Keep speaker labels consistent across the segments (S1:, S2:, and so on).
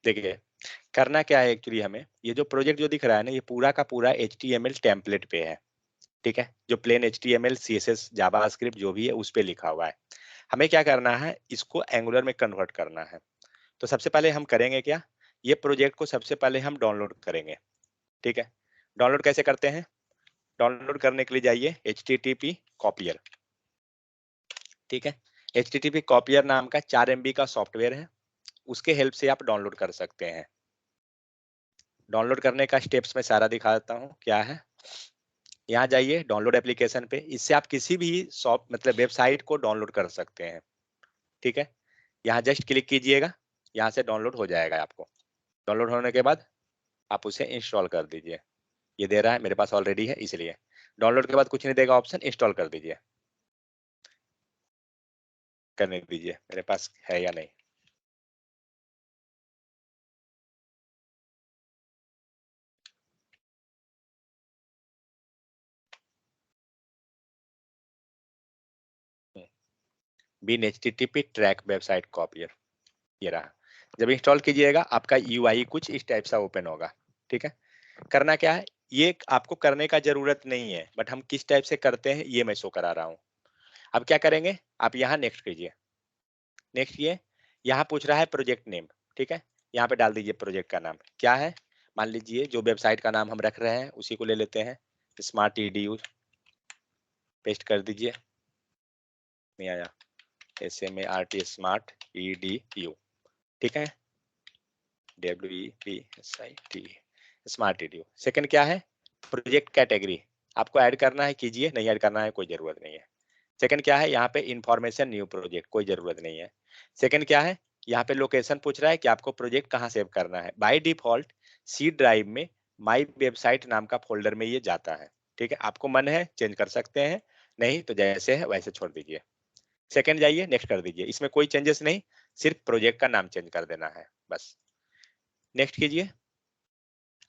S1: देखिए करना क्या है एक्चुअली, हमें ये जो प्रोजेक्ट जो दिख रहा है ना, ये पूरा का पूरा HTML टेम्पलेट पे है, ठीक है, जो प्लेन HTML CSS जावास्क्रिप्ट जो भी है उस पे लिखा हुआ है। हमें क्या करना है, इसको एंगुलर में कन्वर्ट करना है। तो सबसे पहले हम करेंगे क्या, ये प्रोजेक्ट को सबसे पहले हम डाउनलोड करेंगे, ठीक है। डाउनलोड कैसे करते हैं, डाउनलोड करने के लिए जाइए HTTP कॉपियर, ठीक है। HTTP कॉपियर नाम का 4 MB का सॉफ्टवेयर है, उसके हेल्प से आप डाउनलोड कर सकते हैं। डाउनलोड करने का स्टेप्स में सारा दिखा देता हूँ क्या है। यहाँ जाइए डाउनलोड एप्लीकेशन पे, इससे आप किसी भी शॉप मतलब वेबसाइट को डाउनलोड कर सकते हैं, ठीक है। यहाँ जस्ट क्लिक कीजिएगा, यहाँ से डाउनलोड हो जाएगा आपको। डाउनलोड होने के बाद आप उसे इंस्टॉल कर दीजिए। ये दे रहा है, मेरे पास ऑलरेडी है इसलिए। डाउनलोड के बाद कुछ नहीं देगा ऑप्शन, इंस्टॉल कर दीजिए, करने दीजिए, मेरे पास है या नहीं। बिन HTTP ट्रैक वेबसाइट कॉपियर, ये रहा। जब इंस्टॉल कीजिएगा आपका UI कुछ इस टाइप सा ओपन होगा, ठीक है। करना क्या है, ये आपको करने का जरूरत नहीं है, बट हम किस टाइप से करते हैं ये मैं शो करा रहा हूँ। अब क्या करेंगे, आप यहाँ नेक्स्ट कीजिए, नेक्स्ट ये यहाँ पूछ रहा है प्रोजेक्ट नेम, ठीक है। यहाँ पे डाल दीजिए प्रोजेक्ट का नाम क्या है। मान लीजिए जो वेबसाइट का नाम हम रख रहे हैं उसी को ले लेते हैं, स्मार्ट EDU, पेस्ट कर दीजिए, नहीं आया, SMART स्मार्ट EDU, ठीक है, WEBSIT स्मार्ट EDU। सेकंड क्या है, प्रोजेक्ट कैटेगरी, आपको ऐड करना है कीजिए, नहीं ऐड करना है कोई जरूरत नहीं है। सेकंड क्या है, यहाँ पे इंफॉर्मेशन न्यू प्रोजेक्ट, कोई जरूरत नहीं है। सेकंड क्या है, यहाँ पे लोकेशन पूछ रहा है कि आपको प्रोजेक्ट कहाँ सेव करना है। बाय डिफॉल्ट सी ड्राइव में माई वेबसाइट नाम का फोल्डर में ये जाता है, ठीक है। आपको मन है चेंज कर सकते हैं, नहीं तो जैसे है वैसे छोड़ दीजिए। सेकंड जाइए नेक्स्ट कर दीजिए, इसमें कोई चेंजेस नहीं, सिर्फ प्रोजेक्ट का नाम चेंज कर देना है बस। नेक्स्ट कीजिए।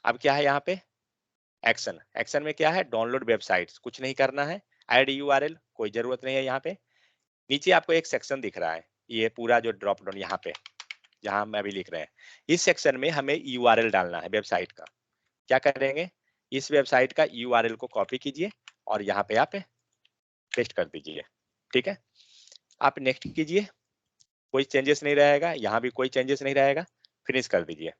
S1: अब क्या है यहाँ पे, एक्शन, एक्शन में क्या है, डाउनलोड वेबसाइट्स, कुछ नहीं करना है। ऐड URL, कोई जरूरत नहीं है। यहाँ पे नीचे आपको एक सेक्शन दिख रहा है, ये पूरा जो ड्रॉप डाउन यहाँ पे जहां हम अभी लिख रहे हैं, इस सेक्शन में हमें URL डालना है वेबसाइट का। क्या करेंगे, इस वेबसाइट का URL को कॉपी कीजिए और यहाँ पे आप पेस्ट कर दीजिए, ठीक है। आप नेक्स्ट कीजिए, कोई चेंजेस नहीं रहेगा, यहाँ भी कोई चेंजेस नहीं रहेगा, फिनिश कर दीजिए।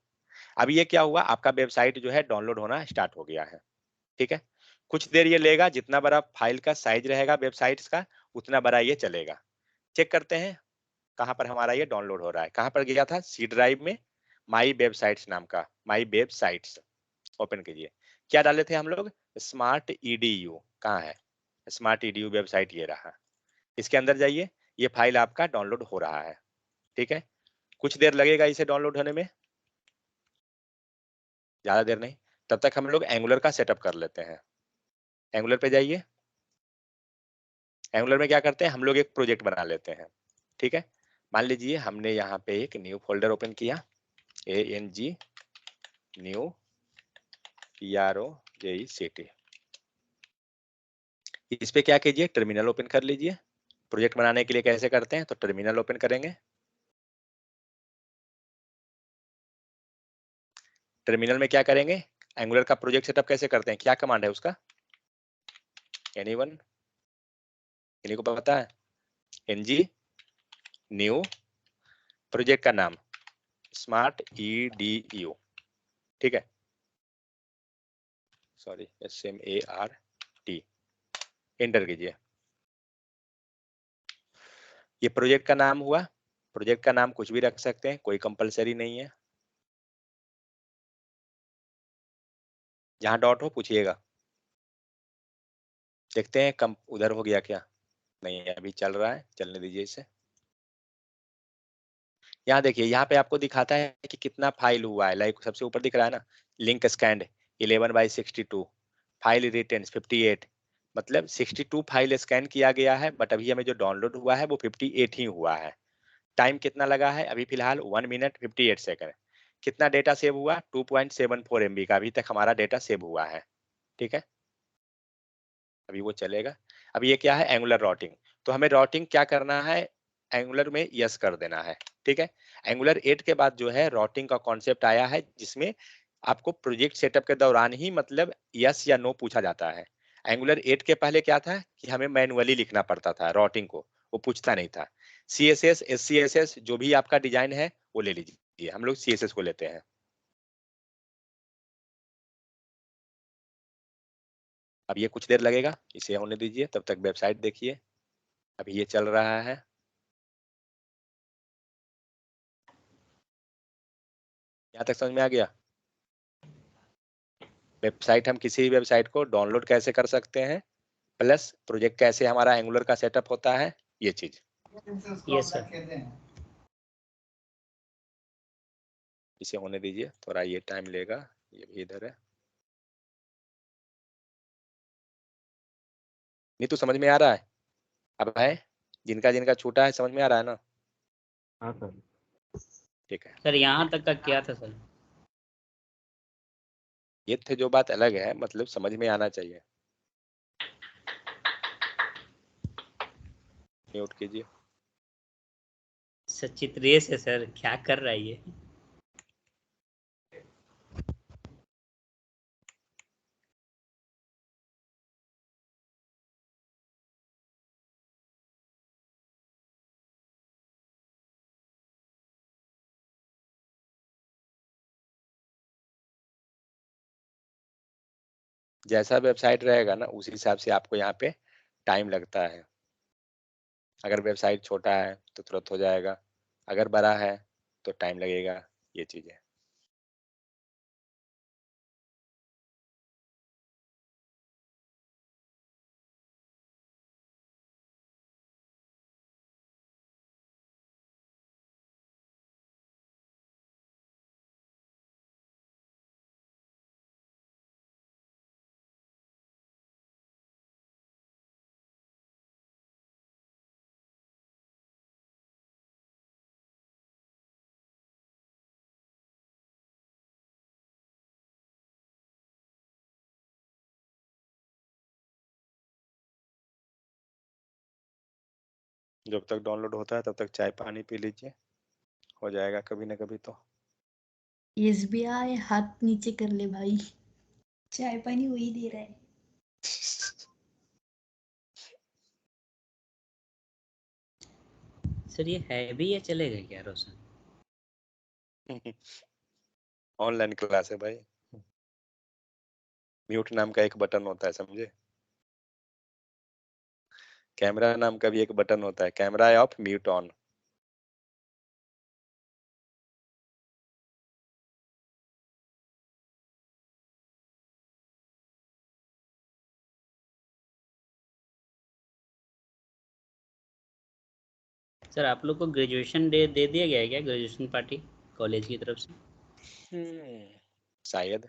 S1: अब ये क्या हुआ, आपका वेबसाइट जो है डाउनलोड होना स्टार्ट हो गया है, ठीक है। कुछ देर ये लेगा, जितना बड़ा फाइल का साइज रहेगा वेबसाइट्स का उतना बड़ा ये चलेगा। चेक करते हैं कहाँ पर हमारा ये डाउनलोड हो रहा है, कहाँ पर गया था, सी ड्राइव में माई वेबसाइट्स नाम का, माई वेबसाइट्स ओपन कीजिए। क्या डाले थे हम लोग, स्मार्ट EDU, कहाँ है स्मार्ट EDU वेबसाइट, ये रहा। इसके अंदर जाइए, ये फाइल आपका डाउनलोड हो रहा है, ठीक है। कुछ देर लगेगा इसे डाउनलोड होने में, ज्यादा देर नहीं। तब तक हम लोग एंगुलर का सेटअप कर लेते हैं। एंगुलर पे जाइए, एंगुलर में क्या करते हैं, हम लोग एक प्रोजेक्ट बना लेते हैं, ठीक है। मान लीजिए हमने यहाँ पे एक न्यू फोल्डर ओपन किया, ANG न्यू PROJECT। इस पे क्या कीजिए, टर्मिनल ओपन कर लीजिए। प्रोजेक्ट बनाने के लिए कैसे करते हैं, तो टर्मिनल ओपन करेंगे। टर्मिनल में क्या करेंगे, एंगुलर का प्रोजेक्ट सेटअप कैसे करते हैं, क्या कमांड है उसका, एनीवन, किन्हीं को पता है, NG न्यू, प्रोजेक्ट का नाम स्मार्ट EDU, ठीक है, सॉरी SMART, एंटर कीजिए। ये प्रोजेक्ट का नाम हुआ, प्रोजेक्ट का नाम कुछ भी रख सकते हैं, कोई कंपलसरी नहीं है। जहां डॉट हो पूछिएगा, देखते हैं कम उधर हो गया क्या, नहीं अभी चल रहा है, चलने दीजिए इसे। यहाँ देखिए, यहाँ पे आपको दिखाता है कि कितना फाइल हुआ है, लाइक सबसे ऊपर दिख रहा है ना, लिंक स्कैंड 11/62, फाइल रिटेंस 58, मतलब 62 फाइल स्कैन किया गया है, बट अभी हमें जो डाउनलोड हुआ है वो 58 ही हुआ है। टाइम कितना लगा है, अभी फिलहाल 1 मिनट 58 सेकंड। कितना डेटा सेव हुआ, 2.74 MB का अभी तक हमारा डेटा सेव हुआ है, ठीक है। अभी वो चलेगा। अब ये क्या है, एंगुलर राउटिंग, तो हमें राउटिंग क्या करना है, एंगुलर में यस कर देना है, ठीक है। एंगुलर 8 के बाद जो है राउटिंग का कॉन्सेप्ट आया है, जिसमें आपको प्रोजेक्ट सेटअप के दौरान ही मतलब यस या नो पूछा जाता है। एंगुलर 8 के पहले क्या था कि हमें मैनुअली लिखना पड़ता था राउटिंग को, वो पूछता नहीं था। सीएसएस, एससीएसएस जो भी आपका डिजाइन है वो ले लीजिए, हम लोग सीएसएस को लेते हैं। अब ये कुछ देर लगेगा, इसे होने दीजिए, तब तक वेबसाइट देखिए। अभी ये चल रहा है। यहाँ तक समझ में आ गया? वेबसाइट, हम किसी भी वेबसाइट को डाउनलोड कैसे कर सकते हैं, प्लस प्रोजेक्ट कैसे हमारा एंगुलर का सेटअप होता है, ये चीज।
S2: Yes sir.
S1: इसे होने दीजिए, थोड़ा ये टाइम लेगा, ये भी इधर है। नहीं तो समझ में आ रहा है? अब है, जिनका जिनका छूटा है समझ में आ रहा है ना?
S2: हाँ सर।
S1: ठीक है।
S2: सर यहाँ तक का क्या था सर?
S1: ये थे जो बात अलग है, मतलब समझ में आना चाहिए। म्यूट कीजिए।
S2: सचित रेस है सर, क्या कर रहा है ये?
S1: जैसा वेबसाइट रहेगा ना उस हिसाब से आपको यहाँ पे टाइम लगता है। अगर वेबसाइट छोटा है तो तुरंत हो जाएगा, अगर बड़ा है तो टाइम लगेगा, ये चीज है। जब तक डाउनलोड होता है तब तक चाय पानी पी लीजिए, हो जाएगा कभी ना कभी तो।
S3: एसबीआई हाथ नीचे कर ले भाई, चाय पानी वही दे रहा है।
S2: सर ये है भी या चलेगा क्या रोशन?
S1: ऑनलाइन क्लास है भाई। म्यूट नाम का एक बटन होता है, समझे? कैमरा नाम का भी एक बटन होता है, camera off mute on.
S2: Sir आप लोग को ग्रेजुएशन डे दे दिया गया है क्या, ग्रेजुएशन पार्टी कॉलेज की तरफ से?
S1: शायद।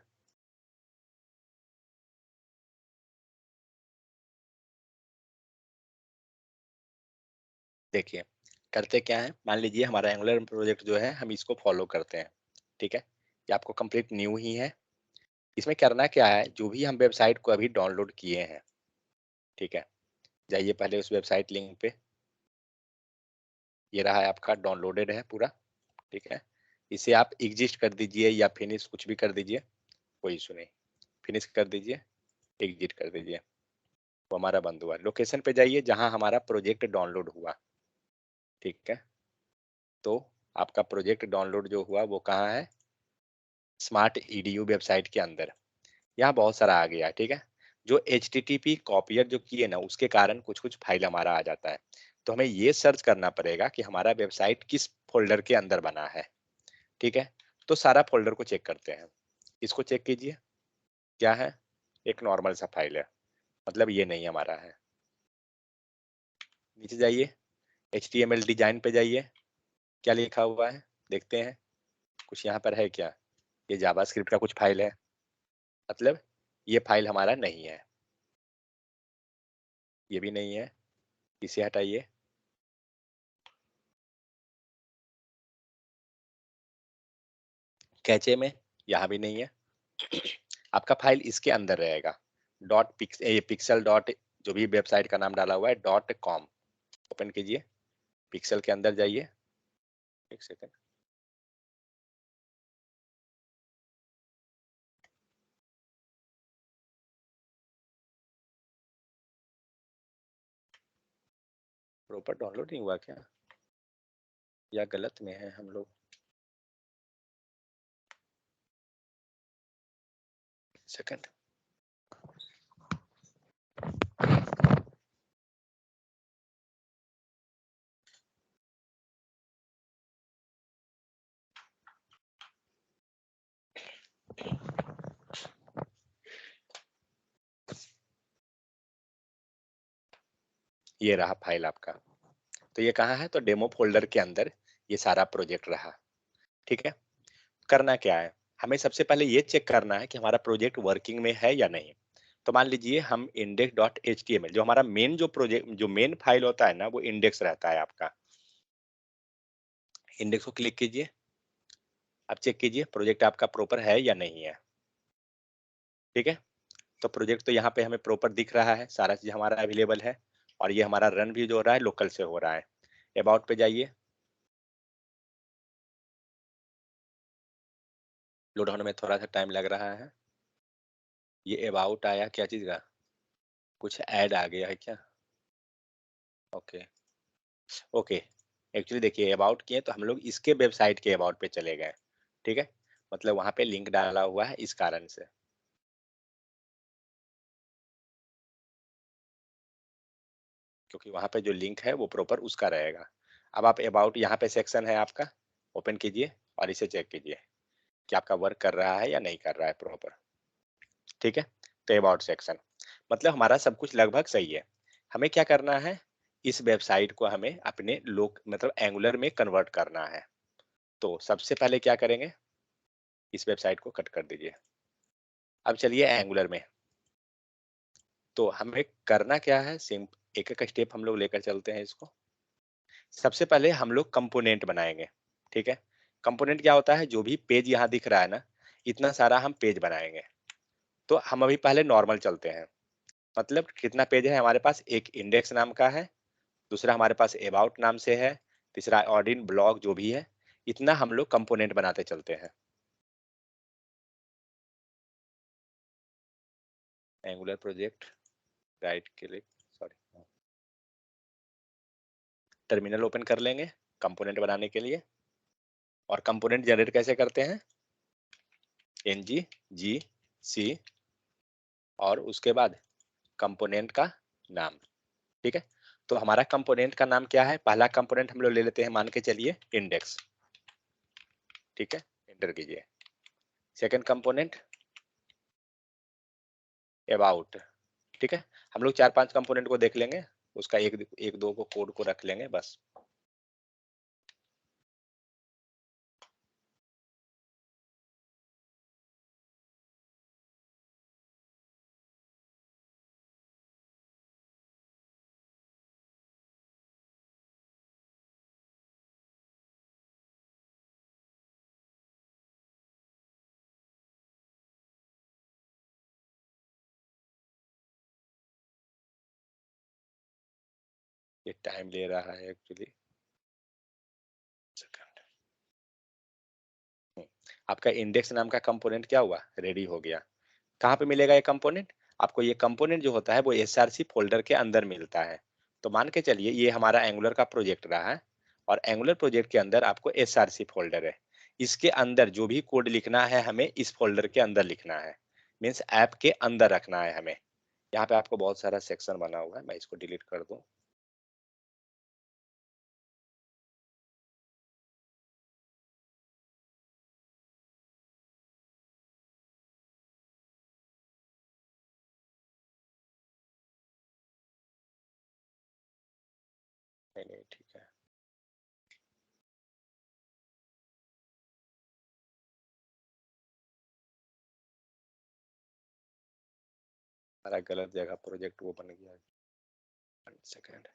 S1: देखिए, करते क्या है, मान लीजिए हमारा एंगुलर प्रोजेक्ट जो है हम इसको फॉलो करते हैं, ठीक है? ये आपको कंप्लीट न्यू ही है। इसमें करना क्या है, जो भी हम वेबसाइट को अभी डाउनलोड किए हैं, ठीक है, जाइए पहले उस वेबसाइट लिंक पे। ये रहा है आपका, डाउनलोडेड है पूरा, ठीक है। इसे आप एग्जिस्ट कर दीजिए या फिनिश, कुछ भी कर दीजिए, कोई इशू नहीं। फिनिश कर दीजिए, एग्जिट कर दीजिए, वो हमारा बंद हुआ। लोकेशन पे जाइए जहां हमारा प्रोजेक्ट डाउनलोड हुआ, ठीक है। तो आपका प्रोजेक्ट डाउनलोड जो हुआ वो कहाँ है? स्मार्ट ईडीयू वेबसाइट के अंदर। यहाँ बहुत सारा आ गया, ठीक है। जो HTTP कॉपियर जो किए ना, उसके कारण कुछ कुछ फाइल हमारा आ जाता है। तो हमें ये सर्च करना पड़ेगा कि हमारा वेबसाइट किस फोल्डर के अंदर बना है, ठीक है। तो सारा फोल्डर को चेक करते हैं। इसको चेक कीजिए, क्या है? एक नॉर्मल सा फाइल है, मतलब ये नहीं हमारा है। नीचे जाइए, HTML डिजाइन पे जाइए, क्या लिखा हुआ है देखते हैं, कुछ यहाँ पर है क्या? ये जावास्क्रिप्ट का कुछ फाइल है, मतलब ये फाइल हमारा नहीं है। ये भी नहीं है, इसे हटाइए। कैचे में यहाँ भी नहीं है। आपका फाइल इसके अंदर रहेगा, पिक्सल डॉट, जो भी वेबसाइट का नाम डाला हुआ है .com, ओपन कीजिए, पिक्सल के अंदर जाइए, एक सेकंड, प्रॉपर डाउनलोड नहीं हुआ क्या, या गलत में है हम लोग? सेकंड, ये रहा फाइल आपका। तो ये कहाँ है, तो डेमो फोल्डर के अंदर ये सारा प्रोजेक्ट रहा। ठीक है, करना क्या है, हमें सबसे पहले ये चेक करना है कि हमारा प्रोजेक्ट वर्किंग में है या नहीं। तो मान लीजिए हम index.html, जो हमारा मेन जो प्रोजेक्ट जो मेन फाइल होता है ना, वो इंडेक्स रहता है आपका। इंडेक्स को क्लिक कीजिए, अब चेक कीजिए प्रोजेक्ट आपका प्रॉपर है या नहीं है। ठीक है, तो प्रोजेक्ट तो यहाँ पे हमें प्रॉपर दिख रहा है, सारा चीज हमारा अवेलेबल है, और ये हमारा रन भी जो हो रहा है लोकल से हो रहा है। अबाउट पे जाइए, लोड होने में थोड़ा सा टाइम लग रहा है। ये अबाउट आया क्या चीज का, कुछ ऐड आ गया है क्या? ओके, ओके, एक्चुअली देखिए अबाउट किए तो हम लोग इसके वेबसाइट के अबाउट पे चले गए। ठीक है, मतलब वहां पे लिंक डाला हुआ है इस कारण से। क्योंकि वहां पे जो लिंक है वो प्रॉपर उसका रहेगा। अब आप अबाउट, यहाँ पे सेक्शन है आपका, ओपन कीजिए और इसे चेक कीजिए कि आपका वर्क कर रहा है या नहीं कर रहा है प्रॉपर। ठीक है, तो अबाउट सेक्शन, मतलब हमारा सब कुछ लगभग सही है। हमें क्या करना है, इस वेबसाइट को हमें अपने लोक मतलब एंगुलर में कन्वर्ट करना है। तो सबसे पहले क्या करेंगे, इस वेबसाइट को कट कर दीजिए। अब चलिए एंगुलर में, तो हमें करना क्या है, सिम एक एक स्टेप हम लोग लेकर चलते हैं इसको। सबसे पहले हम लोग कंपोनेंट बनाएंगे। ठीक है, कंपोनेंट क्या होता है, जो भी पेज यहाँ दिख रहा है ना, इतना सारा हम पेज बनाएंगे। तो हम अभी पहले नॉर्मल चलते हैं, मतलब कितना पेज है हमारे पास, एक इंडेक्स नाम का है, दूसरा हमारे पास अबाउट नाम से है, तीसरा ऑर्डिन ब्लॉग जो भी है, इतना हम लोग कंपोनेंट बनाते चलते हैं। Angular project, right click, sorry, terminal open कर लेंगे कंपोनेंट बनाने के लिए। और कंपोनेंट जनरेट कैसे करते हैं, ng-g-c और उसके बाद कंपोनेंट का नाम। ठीक है, तो हमारा कंपोनेंट का नाम क्या है, पहला कंपोनेंट हम लोग ले लेते हैं, मान के चलिए इंडेक्स। ठीक है, एंटर कीजिए। Second component about. ठीक है, हम लोग 4-5 कंपोनेंट को देख लेंगे, उसका एक एक दो को कोड को रख लेंगे बस। ये टाइम ले रहा है एक्चुअली। आपका इंडेक्स नाम का कंपोनेंट क्या हुआ, रेडी हो गया। कहाँ पे मिलेगा ये कंपोनेंट, आपको ये कंपोनेंट जो होता है वो एसआरसी फोल्डर के अंदर मिलता है। तो मान के चलिए ये हमारा एंगुलर का प्रोजेक्ट रहा है, और एंगुलर प्रोजेक्ट के अंदर आपको एसआरसी फोल्डर है, इसके अंदर जो भी कोड लिखना है हमें इस फोल्डर के अंदर लिखना है, मीन्स ऐप के अंदर रखना है हमें। यहाँ पे आपको बहुत सारा सेक्शन बना हुआ है, मैं इसको डिलीट कर दूं। नहीं नहीं ठीक है, हमारा गलत जगह प्रोजेक्ट वो बन गया। 1 सेकेंड,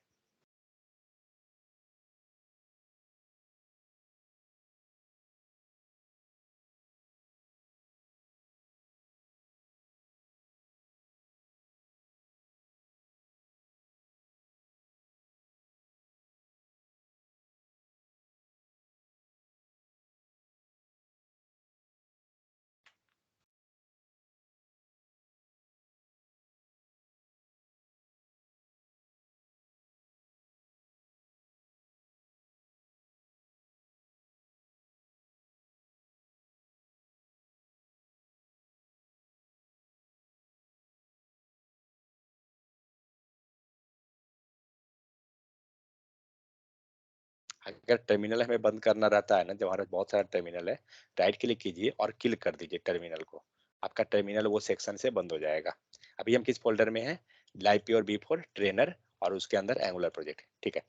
S1: अगर टर्मिनल हमें बंद करना रहता है ना, जब हमारे बहुत सारा टर्मिनल है, राइट क्लिक कीजिए और किल कर दीजिए टर्मिनल को, आपका टर्मिनल वो सेक्शन से बंद हो जाएगा। अभी हम किस फोल्डर में हैं? Live pure B for trainer और उसके अंदर एंगुलर प्रोजेक्ट। ठीक है,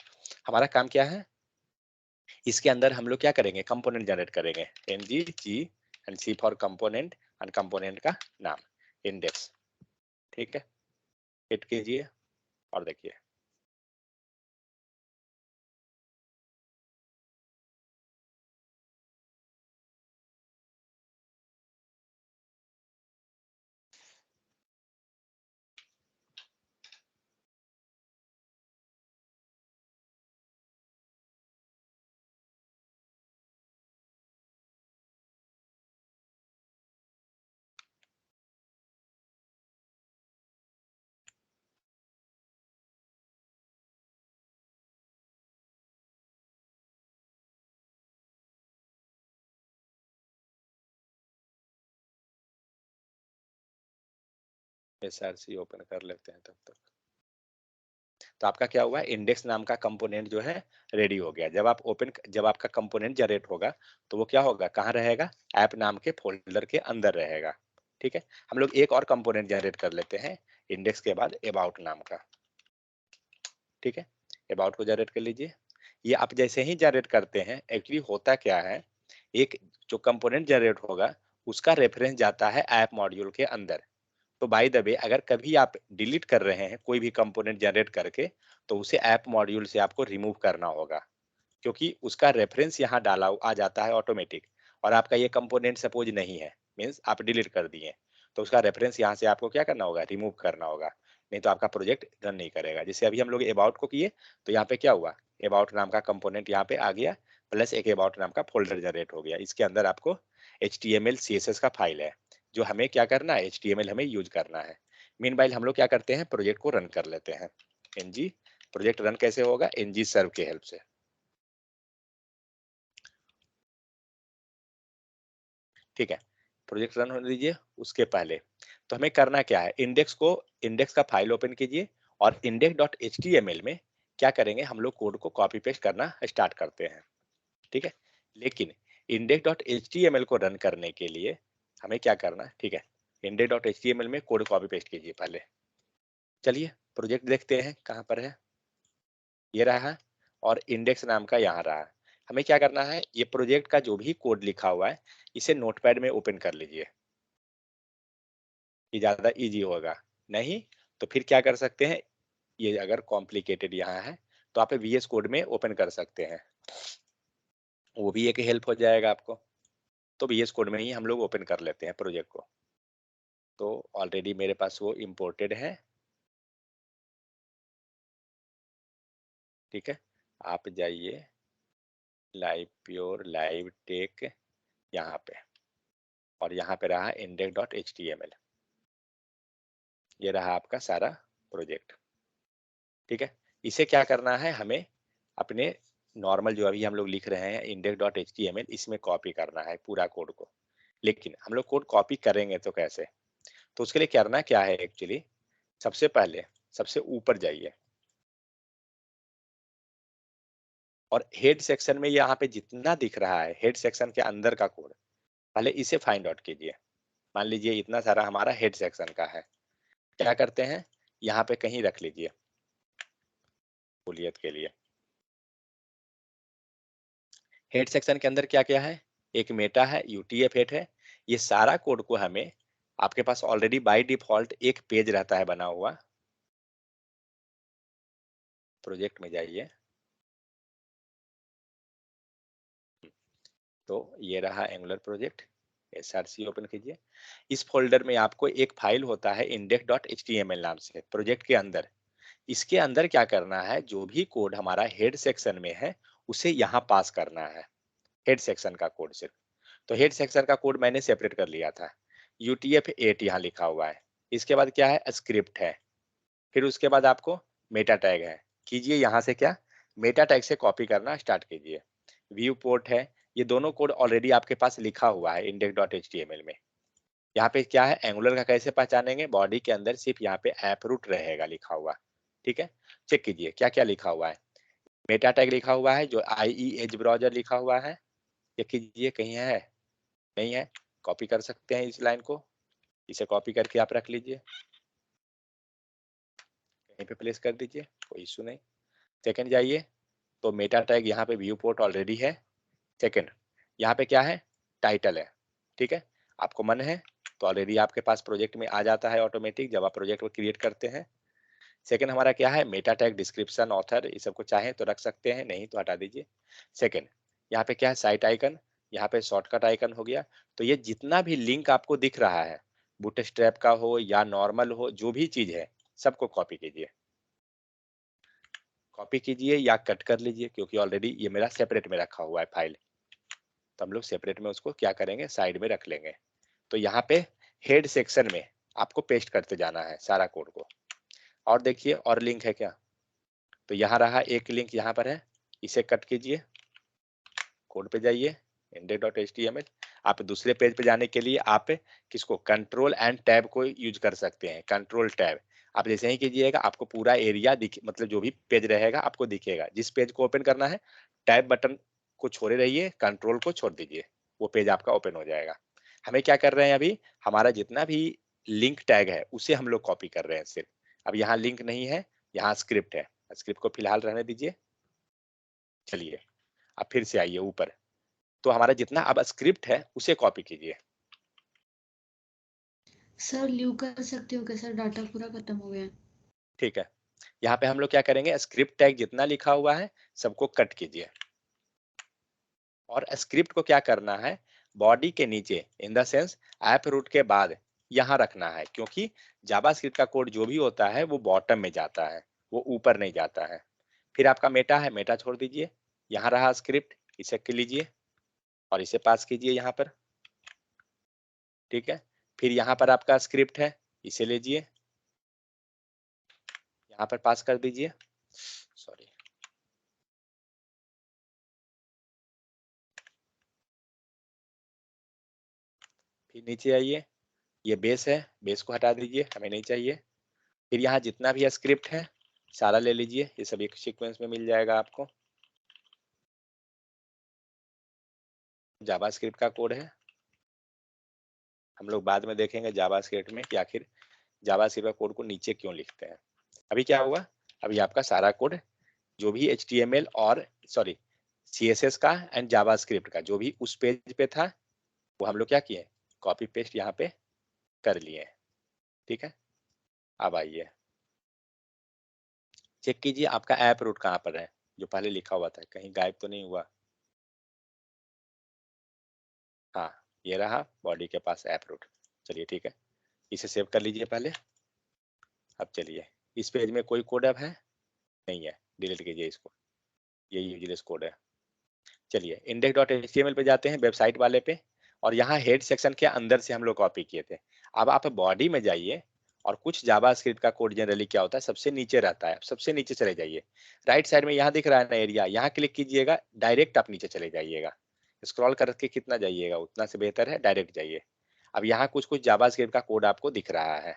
S1: हमारा काम क्या है? इसके अंदर हम लोग क्या करेंगे? कंपोनेंट जनरेट करेंगे, ngg and C for component and component का नाम इंडेक्स। ठीक है, हिट कीजिए और देखिए src ओपन कर लेते हैं तब तक। तो आपका क्या हुआ? इंडेक्स नाम का कंपोनेंट जो है रेडी हो गया। जब आपका कंपोनेंट जनरेट होगा तो वो क्या होगा? कहाँ रहेगा? ऐप नाम के फोल्डर के अंदर रहेगा। ठीक है, हम लोग एक और कंपोनेंट जनरेट कर लेते हैं इंडेक्स के बाद, अबाउट नाम का। ठीक है, अबाउट को जनरेट कर लीजिए। ये आप जैसे ही जनरेट करते हैं, एक्चुअली होता क्या है, एक जो कंपोनेंट जनरेट होगा उसका रेफरेंस जाता है ऐप मॉड्यूल के अंदर। तो बाय द वे, अगर कभी आप डिलीट कर रहे हैं कोई भी कंपोनेंट जनरेट करके, तो उसे ऐप मॉड्यूल से आपको रिमूव करना होगा, क्योंकि उसका रेफरेंस यहाँ डाला आ जाता है ऑटोमेटिक। और आपका ये कंपोनेंट सपोज नहीं है, मीन्स आप डिलीट कर दिए, तो उसका रेफरेंस यहाँ से आपको क्या करना होगा? रिमूव करना होगा, नहीं तो आपका प्रोजेक्ट रन नहीं करेगा। जैसे अभी हम लोग अबाउट को किए, तो यहाँ पे क्या हुआ? अबाउट नाम का कंपोनेंट यहाँ पे आ गया, प्लस एक अबाउट नाम का फोल्डर जनरेट हो गया। इसके अंदर आपको HTML CSS का फाइल है, जो हमें क्या करना है? HTML हमें यूज करना है। मीनवाइल हम लोग क्या करते हैं? प्रोजेक्ट को रन कर लेते हैं। ng प्रोजेक्ट रन कैसे होगा? ng सर्व के हेल्प से। ठीक है, प्रोजेक्ट रन होने दीजिए। उसके पहले तो हमें करना क्या है? इंडेक्स का फाइल ओपन कीजिए और index.html में क्या करेंगे? हम लोग कोड को कॉपी पेस्ट करना स्टार्ट करते हैं। ठीक है, लेकिन index.html को रन करने के लिए हमें क्या करना है? ठीक है, index.html में कोड कॉपी पेस्ट कीजिए पहले। चलिए प्रोजेक्ट देखते हैं कहाँ पर है। ये रहा है, और इंडेक्स नाम का यहाँ रहा है। हमें क्या करना है? ये प्रोजेक्ट का जो भी कोड लिखा हुआ है, इसे नोटपैड में ओपन कर लीजिए, ये ज्यादा इजी होगा। नहीं तो फिर क्या कर सकते हैं, ये अगर कॉम्प्लिकेटेड यहाँ है तो आप VS कोड में ओपन कर सकते हैं, वो भी एक हेल्प हो जाएगा आपको। तो VS कोड में ही हम लोग ओपन कर लेते हैं प्रोजेक्ट को। तो ऑलरेडी मेरे पास वो इम्पोर्टेड है। ठीक है, आप जाइए लाइव प्योर लाइव टेक यहाँ पे, और यहाँ पे रहा index.html। ये रहा आपका सारा प्रोजेक्ट। ठीक है, इसे क्या करना है? हमें अपने नॉर्मल जो अभी हम लोग लिख रहे हैं index.html, इसमें कॉपी करना है पूरा कोड को। लेकिन हम लोग कोड कॉपी करेंगे तो कैसे? तो उसके लिए करना क्या है एक्चुअली, सबसे पहले सबसे ऊपर जाइए और हेड सेक्शन में यहाँ पे जितना दिख रहा है हेड सेक्शन के अंदर का कोड, पहले इसे फाइंड आउट कीजिए। मान लीजिए इतना सारा हमारा हेड सेक्शन का है, क्या करते हैं? यहाँ पे कहीं रख लीजिए सहूलियत के लिए। हेड सेक्शन के अंदर क्या क्या है? एक मेटा है, UTF-8 है। ये सारा कोड को हमें, आपके पास ऑलरेडी बाय डिफॉल्ट एक पेज रहता है बना हुआ, प्रोजेक्ट में जाइए। तो ये रहा एंगुलर प्रोजेक्ट, SRC ओपन कीजिए। इस फोल्डर में आपको एक फाइल होता है index.html नाम से प्रोजेक्ट के अंदर। इसके अंदर क्या करना है? जो भी कोड हमारा हेड सेक्शन में है उसे यहाँ पास करना है, हेड सेक्शन का कोड सिर्फ। तो हेड सेक्शन का कोड मैंने सेपरेट कर लिया था, UTF-8 यहाँ लिखा हुआ है। इसके बाद क्या है? स्क्रिप्ट है। फिर उसके बाद आपको मेटा टैग है, कीजिए यहाँ से क्या? मेटा टैग से कॉपी करना स्टार्ट कीजिए। व्यू पोर्ट है, ये दोनों कोड ऑलरेडी आपके पास लिखा हुआ है index.html में। यहाँ पे क्या है? एंगुलर का कैसे पहचानेंगे? बॉडी के अंदर सिर्फ यहाँ पे ऐप रूट रहेगा लिखा हुआ। ठीक है, चेक कीजिए क्या क्या लिखा हुआ है। मेटा टैग लिखा हुआ है, जो IE एज ब्राउजर लिखा हुआ है, चेक कीजिए कहीं है, नहीं है, कॉपी कर सकते हैं इस लाइन को, इसे कॉपी करके आप रख लीजिए, कहीं पे प्लेस कर दीजिए, कोई इशू नहीं। सेकंड जाइए, तो मेटा टैग यहाँ पे व्यू पोर्ट ऑलरेडी है। सेकंड यहाँ पे क्या है, टाइटल है, ठीक है। आपको मन है तो ऑलरेडी आपके पास प्रोजेक्ट में आ जाता है ऑटोमेटिक जब आप प्रोजेक्ट को क्रिएट करते हैं। सेकंड हमारा क्या है, मेटा टैग, डिस्क्रिप्शन, ऑथर, ये सबको चाहे तो रख सकते हैं, नहीं तो हटा दीजिए। सेकंड यहाँ पे क्या है, साइट आइकन, यहाँ पे शॉर्टकट आइकन हो गया। तो ये जितना भी लिंक आपको दिख रहा है, बूटस्ट्रैप का हो या नॉर्मल हो, जो भी चीज है सबको कॉपी कीजिए, कॉपी कीजिए या कट कर लीजिए, क्योंकि ऑलरेडी ये मेरा सेपरेट में रखा हुआ है फाइल, तो हम लोग सेपरेट में उसको क्या करेंगे, साइड में रख लेंगे। तो यहाँ पे हेड सेक्शन में आपको पेस्ट करते जाना है सारा कोड को। और देखिए और लिंक है क्या, तो यहाँ रहा एक लिंक, यहाँ पर है, इसे कट कीजिए, कोड पे जाइए, index.html। आप दूसरे पेज पे जाने के लिए आप किसको, कंट्रोल एंड टैब को यूज कर सकते हैं, कंट्रोल टैब। आप जैसे ही कीजिएगा आपको पूरा एरिया दिख, मतलब जो भी पेज रहेगा आपको दिखेगा। जिस पेज को ओपन करना है, टैब बटन को छोड़े रहिए, कंट्रोल को छोड़ दीजिए, वो पेज आपका ओपन हो जाएगा। हमें क्या कर रहे हैं अभी, हमारा जितना भी लिंक टैग है उसे हम लोग कॉपी कर रहे हैं सिर्फ। अब यहाँ लिंक नहीं है, यहाँ स्क्रिप्ट है, स्क्रिप्ट को फिलहाल रहने दीजिए। चलिए अब फिर से आइए ऊपर, तो हमारा जितना अब स्क्रिप्ट है उसे कॉपी कीजिए।
S3: सर लीव कर सकते हो क्या सर, डाटा पूरा खत्म हो गया है।
S1: ठीक है, यहाँ पे हम लोग क्या करेंगे, स्क्रिप्ट टैग जितना लिखा हुआ है सबको कट कीजिए, और स्क्रिप्ट को क्या करना है, बॉडी के नीचे, in the sense app root के बाद यहाँ रखना है, क्योंकि जावास्क्रिप्ट का कोड जो भी होता है वो बॉटम में जाता है, वो ऊपर नहीं जाता है। फिर आपका मेटा है, मेटा छोड़ दीजिए, यहाँ रहा स्क्रिप्ट, इसे कर लीजिए और इसे पास कीजिए यहाँ पर, ठीक है। फिर यहाँ पर आपका स्क्रिप्ट है, इसे लीजिए, यहाँ पर पास कर दीजिए, सॉरी, फिर नीचे आइए, ये बेस है, बेस को हटा दीजिए, हमें नहीं चाहिए। फिर यहाँ जितना भी स्क्रिप्ट है सारा ले लीजिए, ये सब एक सीक्वेंस में मिल जाएगा आपको। जावास्क्रिप्ट का कोड है, हम लोग बाद में देखेंगे जावास्क्रिप्ट में कि आखिर जावास्क्रिप्ट का कोड को नीचे क्यों लिखते हैं। अभी क्या हुआ, अभी आपका सारा कोड जो भी HTML और सॉरी CSS का एंड जावास्क्रिप्ट का जो भी उस पेज पे था वो हम लोग क्या किए, कॉपी पेस्ट यहाँ पे कर लिए, ठीक है। अब आइए चेक कीजिए आपका ऐप रूट कहाँ पर है, जो पहले लिखा हुआ था, कहीं गायब तो नहीं हुआ। हाँ, ये रहा बॉडी के पास ऐप रूट। चलिए ठीक है, इसे सेव कर लीजिए पहले। अब चलिए, इस पेज में कोई कोड अब है नहीं है, डिलीट कीजिए इसको, ये यूजलेस कोड है। चलिए index.html पे जाते हैं, वेबसाइट वाले पे, और यहाँ हेड सेक्शन के अंदर से हम लोग कॉपी किए थे। अब आप बॉडी में जाइए, और कुछ जावास्क्रिप्ट का कोड जनरली क्या होता है, सबसे नीचे रहता है, सबसे नीचे चले जाइए, राइट साइड में यहाँ दिख रहा है ना एरिया, यहाँ क्लिक कीजिएगा, डायरेक्ट आप नीचे चले जाइएगा, स्क्रॉल करके कितना जाइएगा उतना से बेहतर है, डायरेक्ट जाइए। अब यहाँ कुछ कुछ जावास्क्रिप्ट का कोड आपको दिख रहा है,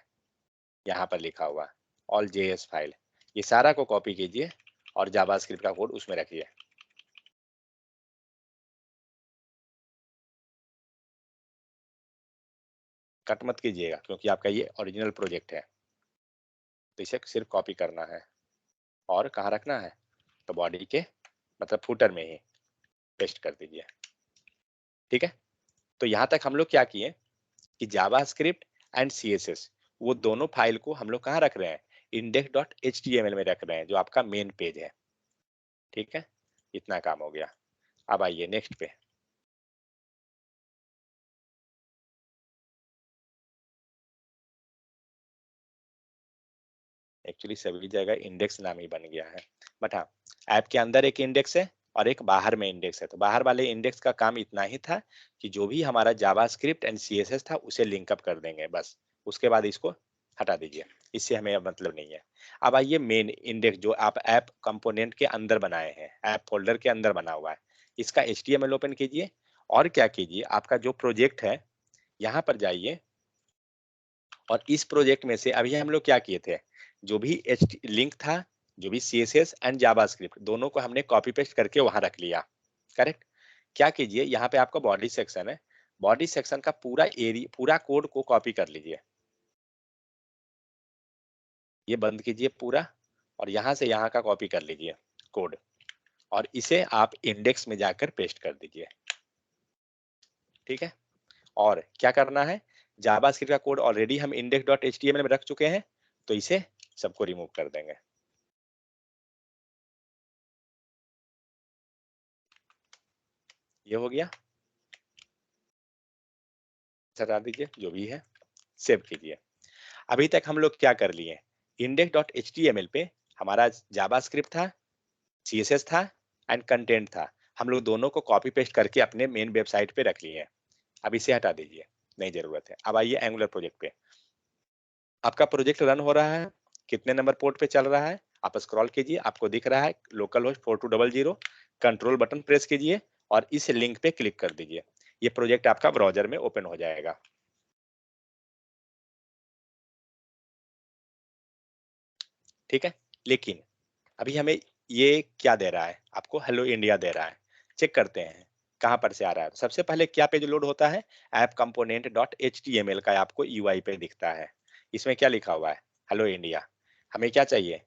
S1: यहाँ पर लिखा हुआ ऑल JS फाइल, ये सारा को कॉपी कीजिए और जावास्क्रिप्ट का कोड उसमें रखिए। कट मत कीजिएगा क्योंकि आपका ये ओरिजिनल प्रोजेक्ट है, तो इसे सिर्फ कॉपी करना है। और कहाँ रखना है, तो बॉडी के मतलब फुटर में ही पेस्ट कर दीजिए, ठीक है। तो यहाँ तक हम लोग क्या किए कि जावास्क्रिप्ट एंड CSS वो दोनों फाइल को हम लोग कहाँ रख रहे हैं, index.html में रख रहे हैं, जो आपका मेन पेज है, ठीक है। इतना काम हो गया। अब आइए नेक्स्ट पे, एक्चुअली सभी जगह इंडेक्स नाम ही बन गया है, बट हाँ, ऐप के अंदर एक इंडेक्स है और एक बाहर में इंडेक्स है। तो बाहर वाले इंडेक्स का काम इतना ही था कि जो भी हमारा जावास्क्रिप्ट एंड CSS था उसे लिंकअप कर देंगे बस, उसके बाद इसको हटा दीजिए, इससे हमें अब मतलब नहीं है। अब आइए मेन इंडेक्स जो आप ऐप कंपोनेंट के अंदर बनाए हैं, ऐप फोल्डर के अंदर बना हुआ है, इसका HTML ओपन कीजिए, और क्या कीजिए, आपका जो प्रोजेक्ट है यहाँ पर जाइए, और इस प्रोजेक्ट में से अभी हम लोग क्या किए थे, जो भी लिंक था जो भी CSS एंड जावास्क्रिप्ट दोनों को हमने कॉपी पेस्ट करके वहां रख लिया। करेक्ट। क्या कीजिए, यहाँ पे आपका बॉडी सेक्शन है, बॉडी सेक्शन का पूरा एरिया, पूरा कोड को कॉपी कर लीजिए। ये बंद कीजिए पूरा, और यहाँ से यहाँ का कॉपी कर लीजिए कोड, और इसे आप इंडेक्स में जाकर पेस्ट कर दीजिए। ठीक है। और क्या करना है, जावास्क्रिप्ट का कोड ऑलरेडी हम index.html में रख चुके हैं, तो इसे सबको रिमूव कर देंगे। ये हो गया, हटा दीजिए जो भी है, सेव कीजिए। अभी तक हम लोग क्या कर लिए, index.html पे हमारा जावास्क्रिप्ट था, CSS था एंड कंटेंट था, हम लोग दोनों को कॉपी पेस्ट करके अपने मेन वेबसाइट पे रख लिए हैं। अब इसे हटा दीजिए, नहीं जरूरत है। अब आइए एंगुलर प्रोजेक्ट पे। आपका प्रोजेक्ट रन हो रहा है, कितने नंबर पोर्ट पे चल रहा है, आप स्क्रॉल कीजिए, आपको दिख रहा है local host 4200, control button press कीजिए और इस लिंक पे क्लिक कर दीजिए। ये प्रोजेक्ट आपका ब्राउजर में ओपन हो जाएगा। ठीक है। लेकिन अभी हमें ये क्या दे रहा है, आपको हेलो इंडिया दे रहा है। चेक करते हैं कहां पर से आ रहा है। सबसे पहले क्या पेज लोड होता है, ऐप कंपोनेंट डॉट HTML का आपको UI पे दिखता है। इसमें क्या लिखा हुआ है, हेलो इंडिया। हमें क्या चाहिए,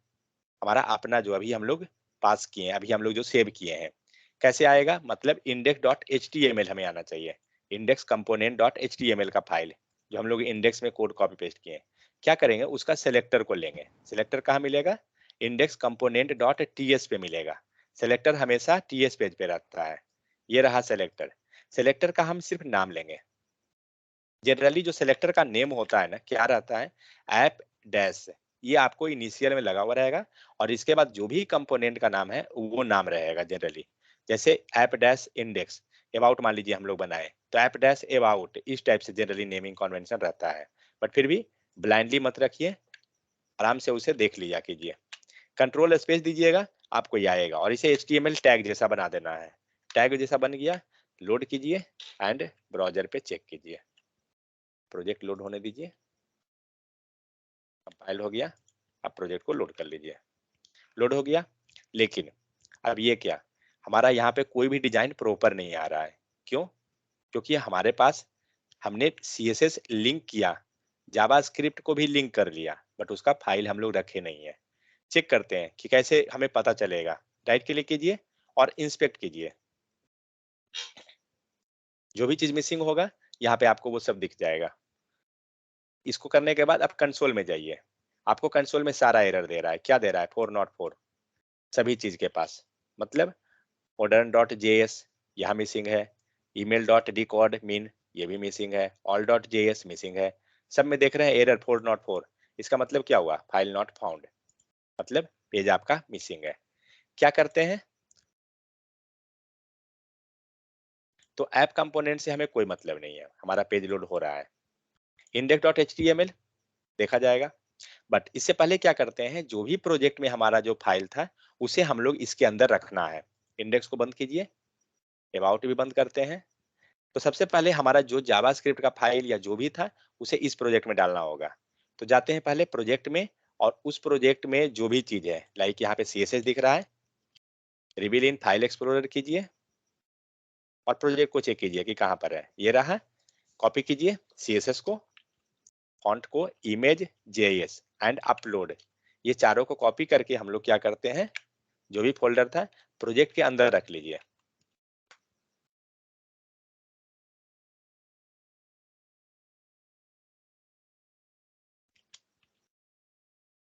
S1: हमारा अपना जो अभी हम लोग पास किए हैं, अभी हम लोग जो सेव किए हैं, कैसे आएगा, मतलब index.html हमें आना चाहिए। इंडेक्स कंपोनेंट डॉट HTML का फाइल जो हम लोग इंडेक्स में कोड कॉपी पेस्ट किए हैं। क्या करेंगे, उसका सेलेक्टर को लेंगे। सेलेक्टर कहाँ मिलेगा, इंडेक्स कंपोनेंट डॉट TS पे मिलेगा। सेलेक्टर हमेशा TS पेज पे रहता है। ये रहा सेलेक्टर। सेलेक्टर का हम सिर्फ नाम लेंगे। जनरली जो सेलेक्टर का नेम होता है ना, क्या रहता है, ऐप डैश, ये आपको इनिशियल में लगा हुआ रहेगा, और इसके बाद जो भी कंपोनेंट का नाम है वो नाम रहेगा जनरली। जैसे ऐप डैश इंडेक्स अबाउट मान लीजिए हम लोग बनाए, तो ऐप डैश अबाउट, इस टाइप से जनरली नेमिंग कन्वेंशन रहता है। बट फिर भी ब्लाइंडली मत रखिए, आराम से उसे देख लिया कीजिए। कंट्रोल स्पेस दीजिएगा, आपको ये आएगा, और इसे HTML टैग जैसा बना देना है। टैग जैसा बन गया, लोड कीजिए एंड ब्राउजर पे चेक कीजिए। प्रोजेक्ट लोड होने दीजिए, कंपाइल हो गया। अब प्रोजेक्ट को लोड कर लीजिए, लोड हो गया। लेकिन अब ये क्या, हमारा यहाँ पे कोई भी डिजाइन प्रॉपर नहीं आ रहा है। क्यों, क्योंकि हमारे पास हमने CSS लिंक किया, जावास्क्रिप्ट को भी लिंक कर लिया, बट उसका फाइल हम लोग रखे नहीं है। चेक करते हैं कि कैसे हमें पता चलेगा। राइट क्लिक कीजिए और इंस्पेक्ट कीजिए, जो भी चीज मिसिंग होगा यहाँ पे आपको वो सब दिख जाएगा। इसको करने के बाद आप कंसोल में जाइए, आपको कंसोल में सारा एरर दे रहा है। क्या दे रहा है, 404 सभी चीज के पास, मतलब modern.js यहाँ मिसिंग है, email.decode min ये भी मिसिंग है, all.js मिसिंग है। सब में देख रहे हैं एरर 404। इसका मतलब क्या हुआ, फाइल नॉट फाउंड, मतलब पेज आपका मिसिंग है। क्या करते हैं, तो ऐप कंपोनेंट से हमें कोई मतलब नहीं है, हमारा पेज लोड हो रहा है। index.html देखा जाएगा, बट इससे पहले क्या करते हैं, जो भी प्रोजेक्ट में हमारा जो फाइल था उसे हम लोग इसके अंदर रखना है। इंडेक्स को बंद कीजिए, अबाउट भी बंद करते हैं। तो सबसे पहले हमारा जो जावास्क्रिप्ट का फाइल या जो भी था उसे इस प्रोजेक्ट में डालना होगा। तो जाते हैं पहले प्रोजेक्ट में, और उस प्रोजेक्ट में जो भी चीज है, लाइक यहाँ पे CSS दिख रहा है, रिवील इन फाइल एक्सप्लोरर कीजिए और प्रोजेक्ट को चेक कीजिए कि कहाँ पर है। ये रहा, कॉपी कीजिए CSS को, फॉन्ट को, इमेज, JS एंड अपलोड। ये चारों को कॉपी करके हम लोग क्या करते हैं, जो भी फोल्डर था प्रोजेक्ट के अंदर रख लीजिए।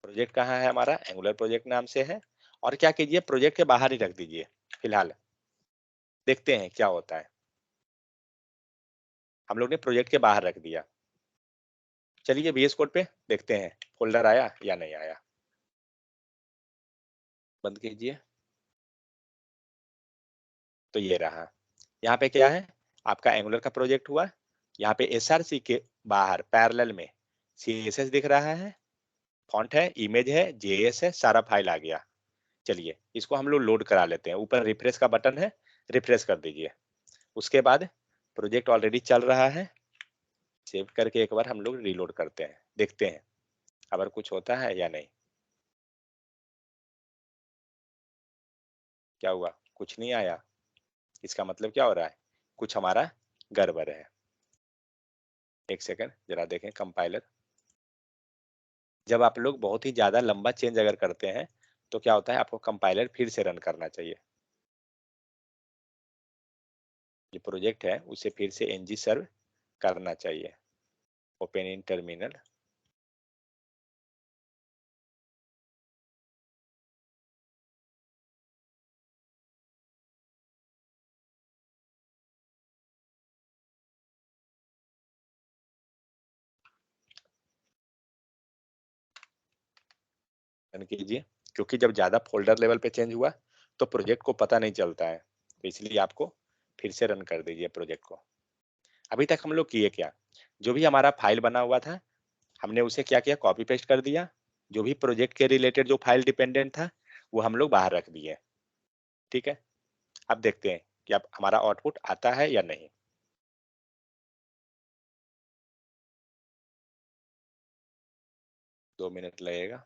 S1: प्रोजेक्ट कहाँ है हमारा, एंगुलर प्रोजेक्ट नाम से है। और क्या कीजिए, प्रोजेक्ट के बाहर ही रख दीजिए फिलहाल, देखते हैं क्या होता है। हम लोग ने प्रोजेक्ट के बाहर रख दिया। चलिए VS कोड पे देखते हैं फोल्डर आया या नहीं आया। बंद कीजिए, तो ये रहा। यहाँ पे क्या है, आपका एंगुलर का प्रोजेक्ट हुआ। यहाँ पे SRC के बाहर पैरेलल में CSS दिख रहा है, फॉन्ट है, इमेज है, JS है, सारा फाइल आ गया। चलिए इसको हम लोग लोड करा लेते हैं। ऊपर रिफ्रेश का बटन है, रिफ्रेश कर दीजिए। उसके बाद प्रोजेक्ट ऑलरेडी चल रहा है, सेव करके एक बार हम लोग रीलोड करते हैं, देखते हैं अगर कुछ होता है या नहीं। क्या हुआ, कुछ नहीं आया, इसका मतलब क्या हो रहा है, कुछ हमारा गड़बड़ है। एक सेकंड जरा देखें कंपाइलर। जब आप लोग बहुत ही ज्यादा लंबा चेंज अगर करते हैं तो क्या होता है, आपको कंपाइलर फिर से रन करना चाहिए। ये प्रोजेक्ट है उसे फिर से ng सर्व करना चाहिए। Open in terminal. रन कीजिए, क्योंकि जब ज्यादा फोल्डर लेवल पे चेंज हुआ तो प्रोजेक्ट को पता नहीं चलता है, तो इसलिए आपको फिर से रन कर दीजिए प्रोजेक्ट को। अभी तक हम लोग किए क्या, जो भी हमारा फाइल बना हुआ था हमने उसे क्या किया, कॉपी पेस्ट कर दिया। जो भी प्रोजेक्ट के रिलेटेड जो फाइल डिपेंडेंट था वो हम लोग बाहर रख दिए। ठीक है, अब देखते हैं कि अब हमारा आउटपुट आता है या नहीं। दो मिनट लगेगा,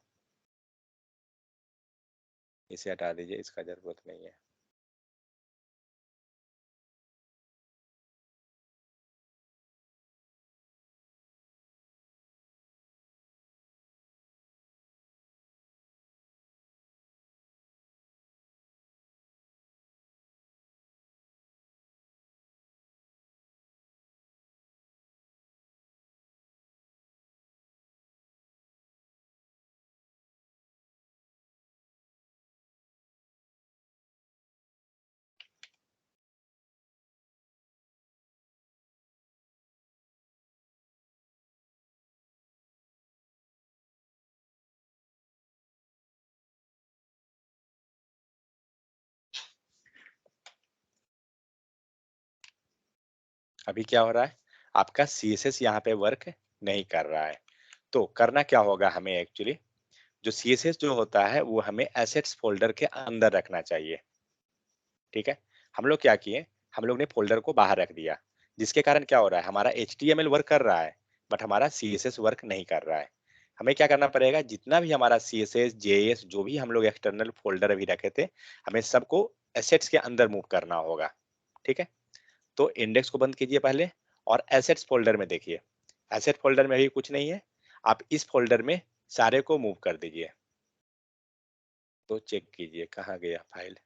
S1: इसे हटा दीजिए, इसका जरूरत नहीं है। अभी क्या हो रहा है, आपका CSS यहाँ पे वर्क नहीं कर रहा है। तो करना क्या होगा हमें, एक्चुअली जो CSS जो होता है वो हमें एसेट्स फोल्डर के अंदर रखना चाहिए। ठीक है, हम लोग क्या किए, हम लोग ने फोल्डर को बाहर रख दिया, जिसके कारण क्या हो रहा है, हमारा HTML वर्क कर रहा है बट हमारा CSS वर्क नहीं कर रहा है। हमें क्या करना पड़ेगा, जितना भी हमारा CSS JS जो भी हम लोग एक्सटर्नल फोल्डर अभी रखे थे, हमें सबको एसेट्स के अंदर मूव करना होगा। ठीक है, तो इंडेक्स को बंद कीजिए पहले और एसेट्स फोल्डर में देखिए। एसेट फोल्डर में भी कुछ नहीं है, आप इस फोल्डर में सारे को मूव कर दीजिए। तो चेक कीजिए कहाँ गया फाइल।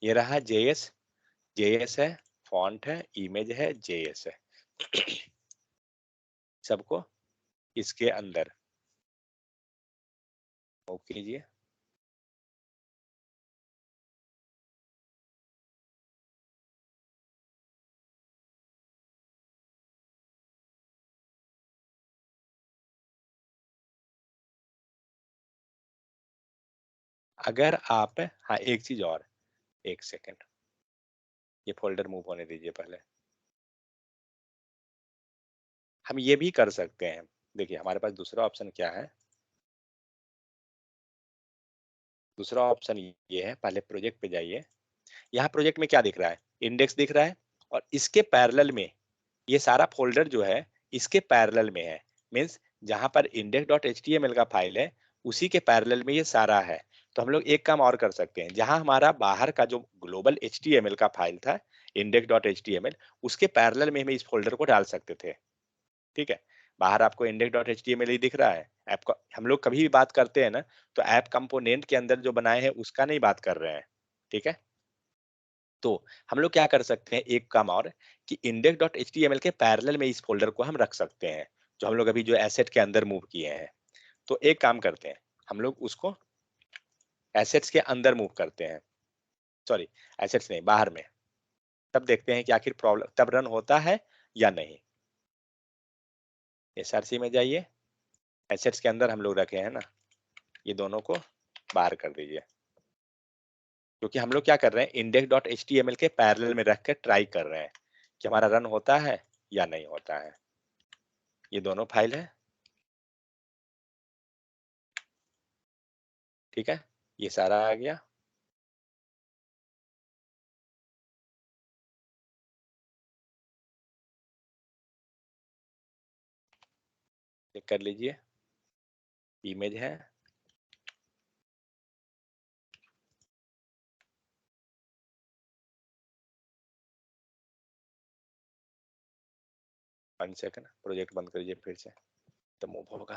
S1: ये रहा JS, JS है, फॉन्ट है, इमेज है, JS है। सबको इसके अंदर मूव कीजिए। अगर आप, हाँ एक चीज और, एक सेकंड, ये फोल्डर मूव होने दीजिए पहले। हम ये भी कर सकते हैं, देखिए हमारे पास दूसरा ऑप्शन क्या है। दूसरा ऑप्शन ये है, पहले प्रोजेक्ट पे जाइए। यहाँ प्रोजेक्ट में क्या दिख रहा है, इंडेक्स दिख रहा है, और इसके पैरेलल में ये सारा फोल्डर जो है इसके पैरेलल में है। मीन्स जहां पर index.html का फाइल है उसी के पैरेलल में ये सारा है। तो हम लोग एक काम और कर सकते हैं, जहां हमारा बाहर का जो ग्लोबल HTML का फाइल था index.html, उसके पैरेलल में हम इस फोल्डर को डाल सकते थे। ठीक है, बाहर आपको index.html ही दिख रहा है। ऐप का हम लोग कभी भी बात करते हैं ना, तो ऐप कंपोनेंट के अंदर जो बनाए हैं उसका नहीं बात कर रहे हैं। ठीक है, तो हम लोग क्या कर सकते हैं, एक काम और, कि index.html के पैरेलल में इस फोल्डर को हम रख सकते हैं, जो हम लोग अभी जो एसेट के अंदर मूव किए हैं। तो एक काम करते हैं, हम लोग उसको एसेट्स के अंदर मूव करते हैं, सॉरी एसेट्स नहीं, बाहर में। तब देखते हैं कि आखिर प्रॉब्लम तब रन होता है या नहीं। SRC में जाइए, एसेट्स के अंदर हम लोग रखे हैं ना, ये दोनों को बाहर कर दीजिए, क्योंकि हम लोग क्या कर रहे हैं, index.html के पैरेलल में रख कर ट्राई कर रहे हैं कि हमारा रन होता है या नहीं होता है। ये दोनों फाइल है। ठीक है, ये सारा आ गया। चेक कर लीजिए, इमेज है, वन सेकंड, प्रोजेक्ट बंद करिए फिर से तो मूव होगा।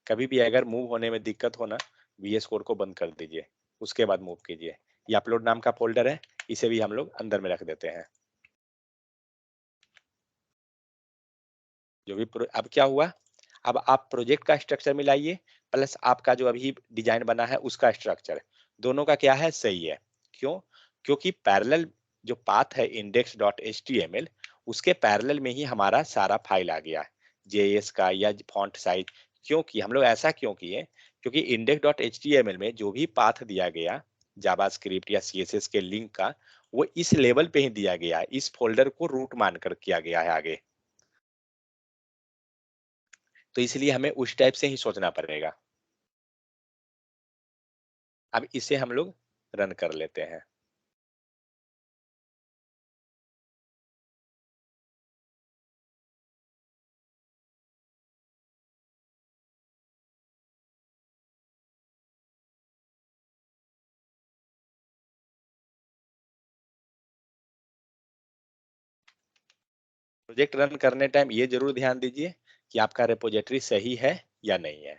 S1: कभी भी अगर मूव होने में दिक्कत हो ना, VS कोड को बंद कर दीजिए, उसके बाद मूव कीजिए। ये अपलोड नाम का फोल्डर है, इसे भी हम लोग अंदर में रख देते हैं। जो भी अब क्या हुआ, अब आप प्रोजेक्ट का स्ट्रक्चर मिलाइए प्लस आपका जो अभी डिजाइन बना है उसका स्ट्रक्चर, दोनों का क्या है, सही है। क्यों? क्योंकि पैरेलल जो पाथ है index.html, उसके पैरेलल में ही हमारा सारा फाइल आ गया है, JS का या फॉन्ट साइज। क्योंकि हम लोग ऐसा क्यों किए, क्योंकि index.html में जो भी पाथ दिया गया जावास्क्रिप्ट या CSS के लिंक का, वो इस लेवल पे ही दिया गया है, इस फोल्डर को रूट मानकर किया गया है आगे। तो इसलिए हमें उस टाइप से ही सोचना पड़ेगा। अब इसे हम लोग रन कर लेते हैं। प्रोजेक्ट रन करने टाइम ये जरूर ध्यान दीजिए कि आपका रिपोजिटरी सही है या नहीं है।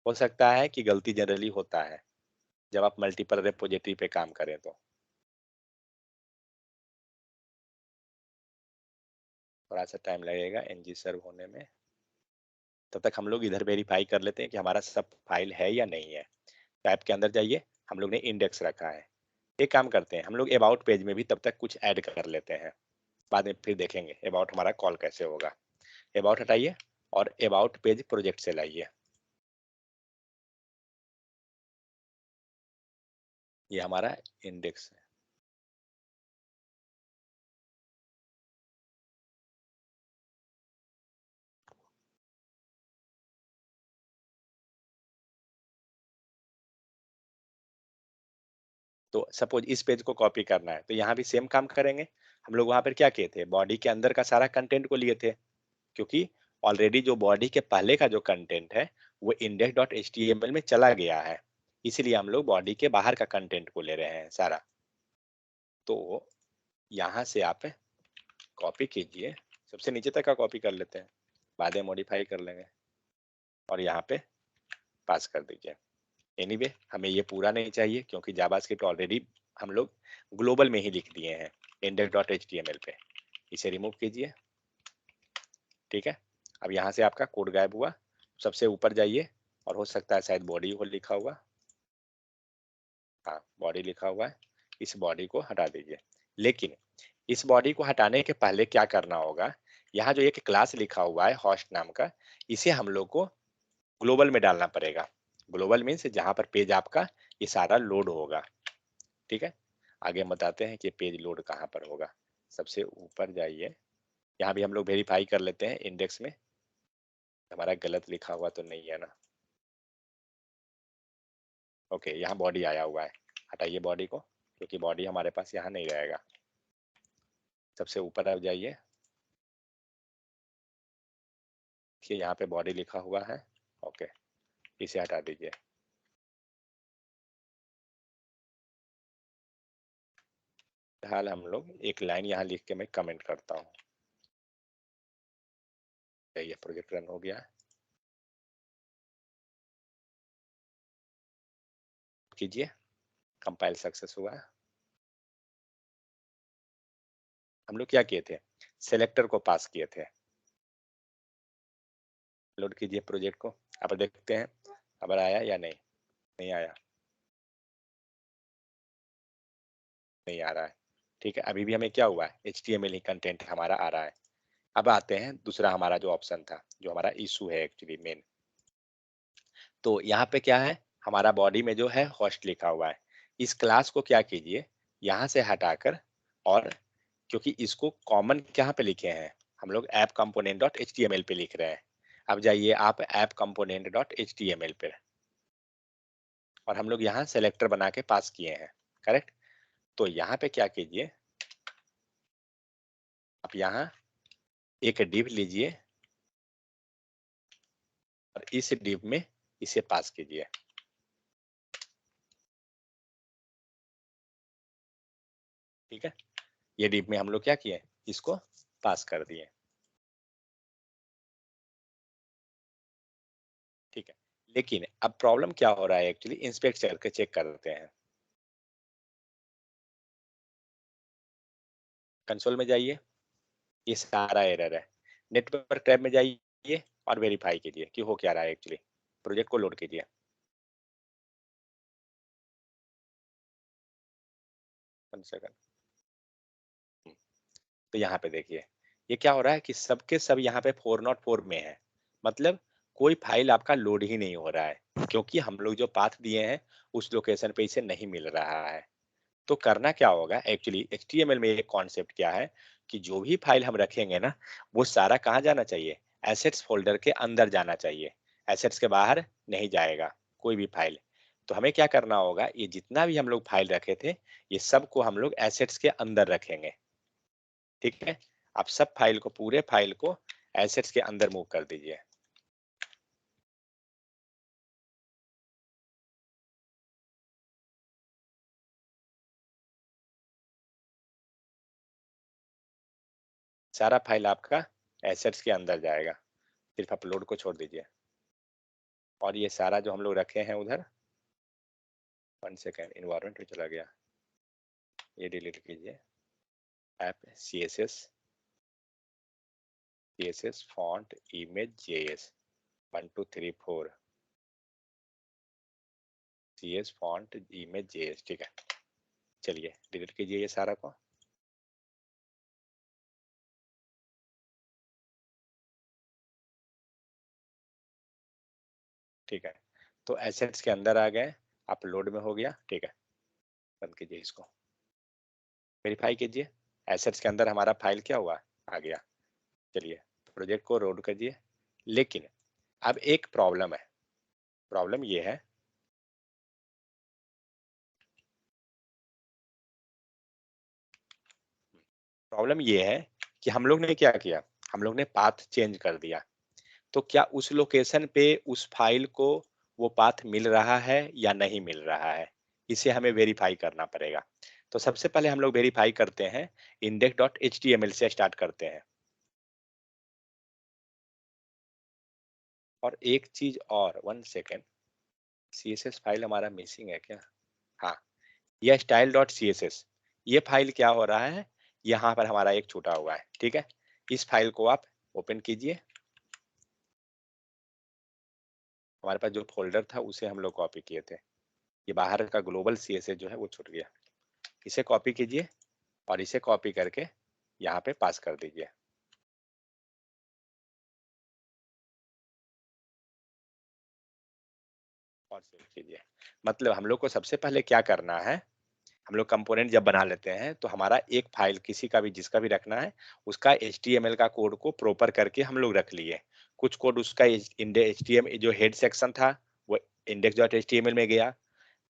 S1: हो सकता है कि गलती जनरली होता है जब आप मल्टीपल रिपोजिटरी पे काम करें तो। थोड़ा सा टाइम लगेगा ng सर्व होने में, तब तक हम लोग इधर वेरीफाई कर लेते हैं कि हमारा सब फाइल है या नहीं है। टैब के अंदर जाइए, हम लोग ने इंडेक्स रखा है। एक काम करते हैं, हम लोग अबाउट पेज में भी तब तक कुछ ऐड कर लेते हैं, बाद में फिर देखेंगे अबाउट हमारा कॉल कैसे होगा। अबाउट हटाइए और अबाउट पेज प्रोजेक्ट से लाइए। ये हमारा इंडेक्स है। तो सपोज इस पेज को कॉपी करना है तो यहाँ भी सेम काम करेंगे। हम लोग वहां पर क्या किए थे, बॉडी के अंदर का सारा कंटेंट को लिए थे, क्योंकि ऑलरेडी जो बॉडी के पहले का जो कंटेंट है वो index.html में चला गया है, इसलिए हम लोग बॉडी के बाहर का कंटेंट को ले रहे हैं सारा। तो यहाँ से आप कॉपी कीजिए, सबसे नीचे तक का कॉपी कर लेते हैं, बाद में मॉडिफाई कर लेंगे और यहाँ पे पास कर दीजिए। एनीवे हमें ये पूरा नहीं चाहिए क्योंकि जावास्क्रिप्ट ऑलरेडी हम लोग ग्लोबल में ही लिख दिए हैं index.html पे। इसे रिमूव कीजिए, ठीक है। अब यहाँ से आपका कोड गायब हुआ, सबसे ऊपर जाइए और हो सकता है शायद बॉडी हो लिखा हुआ, हाँ बॉडी लिखा हुआ है, इस बॉडी को हटा दीजिए। लेकिन इस बॉडी को हटाने के पहले क्या करना होगा, यहाँ जो एक क्लास लिखा हुआ है होस्ट नाम का, इसे हम लोग को ग्लोबल में डालना पड़ेगा। ग्लोबल मीन्स जहाँ पर पेज आपका ये सारा लोड होगा, ठीक है। आगे हम बताते हैं कि पेज लोड कहाँ पर होगा। सबसे ऊपर जाइए, यहाँ भी हम लोग वेरीफाई कर लेते हैं इंडेक्स में हमारा गलत लिखा हुआ तो नहीं है ना। ओके, यहाँ बॉडी आया हुआ है, हटाइए बॉडी को क्योंकि बॉडी हमारे पास यहाँ नहीं रहेगा। सबसे ऊपर आप जाइए, देखिए यहाँ पे बॉडी लिखा हुआ है, ओके इसे हटा दीजिए। फिलहाल हम लोग एक लाइन यहाँ लिख के मैं कमेंट करता हूँ। ये प्रोजेक्ट रन हो गया, कीजिए, कंपाइल सक्सेस हुआ। हम लोग क्या किए थे, सेलेक्टर को पास किए थे। लोड कीजिए प्रोजेक्ट को, अब देखते हैं अब आया या नहीं। नहीं आया, नहीं आ रहा है, ठीक है। अभी भी हमें क्या हुआ है, HTML ही कंटेंट हमारा आ रहा है। अब आते हैं दूसरा हमारा जो ऑप्शन था, जो हमारा इशू है एक्चुअली मेन। तो यहाँ पे क्या है, हमारा बॉडी में जो है होस्ट लिखा हुआ है, इस क्लास को क्या कीजिए यहाँ से हटाकर, और क्योंकि इसको कॉमन कहाँ पे लिखे हैं हम लोग, ऐप कंपोनेंट डॉट HTML पे लिख रहे हैं। अब जाइए आप ऐप कंपोनेंट डॉट HTML पे, और हम लोग यहाँ सेलेक्टर बना के पास किए हैं, करेक्ट। तो यहाँ पे क्या कीजिए, आप यहाँ एक डिव लीजिए और इस डिव में इसे पास कीजिए। ठीक है, ये डिव में हम लोग क्या किए, इसको पास कर दिए। ठीक है, लेकिन अब प्रॉब्लम क्या हो रहा है, एक्चुअली इंस्पेक्ट करके चेक करते हैं। कंसोल में जाइए, ये सारा एरर है। नेटवर्क टैब में जाइए और वेरीफाई कीजिए कि हो क्या रहा है एक्चुअली। प्रोजेक्ट को लोड कीजिए। 1 सेकंड। तो यहाँ पे देखिए ये क्या हो रहा है कि सबके सब यहाँ पे 404 में है, मतलब कोई फाइल आपका लोड ही नहीं हो रहा है, क्योंकि हम लोग जो पाथ दिए हैं उस लोकेशन पे इसे नहीं मिल रहा है। तो करना क्या होगा, एक्चुअली HTML में एक कॉन्सेप्ट क्या है कि जो भी फाइल हम रखेंगे ना, वो सारा कहाँ जाना चाहिए, एसेट्स फोल्डर के अंदर जाना चाहिए, एसेट्स के बाहर नहीं जाएगा कोई भी फाइल। तो हमें क्या करना होगा, ये जितना भी हम लोग फाइल रखे थे ये सब को हम लोग एसेट्स के अंदर रखेंगे। ठीक है, आप सब फाइल को, पूरे फाइल को एसेट्स के अंदर मूव कर दीजिए। सारा फाइल आपका एसेट्स के अंदर जाएगा, सिर्फ अपलोड को छोड़ दीजिए। और ये सारा जो हम लोग रखे हैं उधर, 1 सेकेंड, इन्वायरमेंट में चला गया, ये डिलीट कीजिए। App CSS font image JS 1 2 3 4 CS font image JS। ठीक है, चलिए डिलीट कीजिए ये सारा को। ठीक है, तो एसेट्स के अंदर आ गए, अपलोड में हो गया। ठीक है, बंद कीजिए इसको, वेरीफाई कीजिए। एसेट्स के अंदर हमारा फाइल क्या हुआ, आ गया। चलिए प्रोजेक्ट को लोड कीजिए। लेकिन अब एक प्रॉब्लम है, प्रॉब्लम ये है, प्रॉब्लम ये है कि हम लोग ने क्या किया, हम लोग ने पाथ चेंज कर दिया। तो क्या उस लोकेशन पे उस फाइल को वो पाथ मिल रहा है या नहीं मिल रहा है, इसे हमें वेरीफाई करना पड़ेगा। तो सबसे पहले हम लोग वेरीफाई करते हैं, index.html से स्टार्ट करते हैं। और एक चीज और, 1 सेकेंड, CSS फाइल हमारा मिसिंग है क्या, हाँ, यह style.css, ये फाइल क्या हो रहा है, यहाँ पर हमारा एक छूटा हुआ है। ठीक है, इस फाइल को आप ओपन कीजिए। हमारे पास जो फोल्डर था उसे हम लोग कॉपी किए थे, ये बाहर का ग्लोबल CSS जो है वो छूट गया। इसे कॉपी कीजिए और इसे कॉपी करके यहाँ पे पास कर दीजिए और सेव कीजिए। मतलब हम लोग को सबसे पहले क्या करना है, हम लोग कंपोनेंट जब बना लेते हैं तो हमारा एक फाइल किसी का भी, जिसका भी रखना है, उसका HTML का कोड को प्रॉपर करके हम लोग रख लिए। कुछ कोड उसका HTML जो हेड सेक्शन था वो index.html में गया,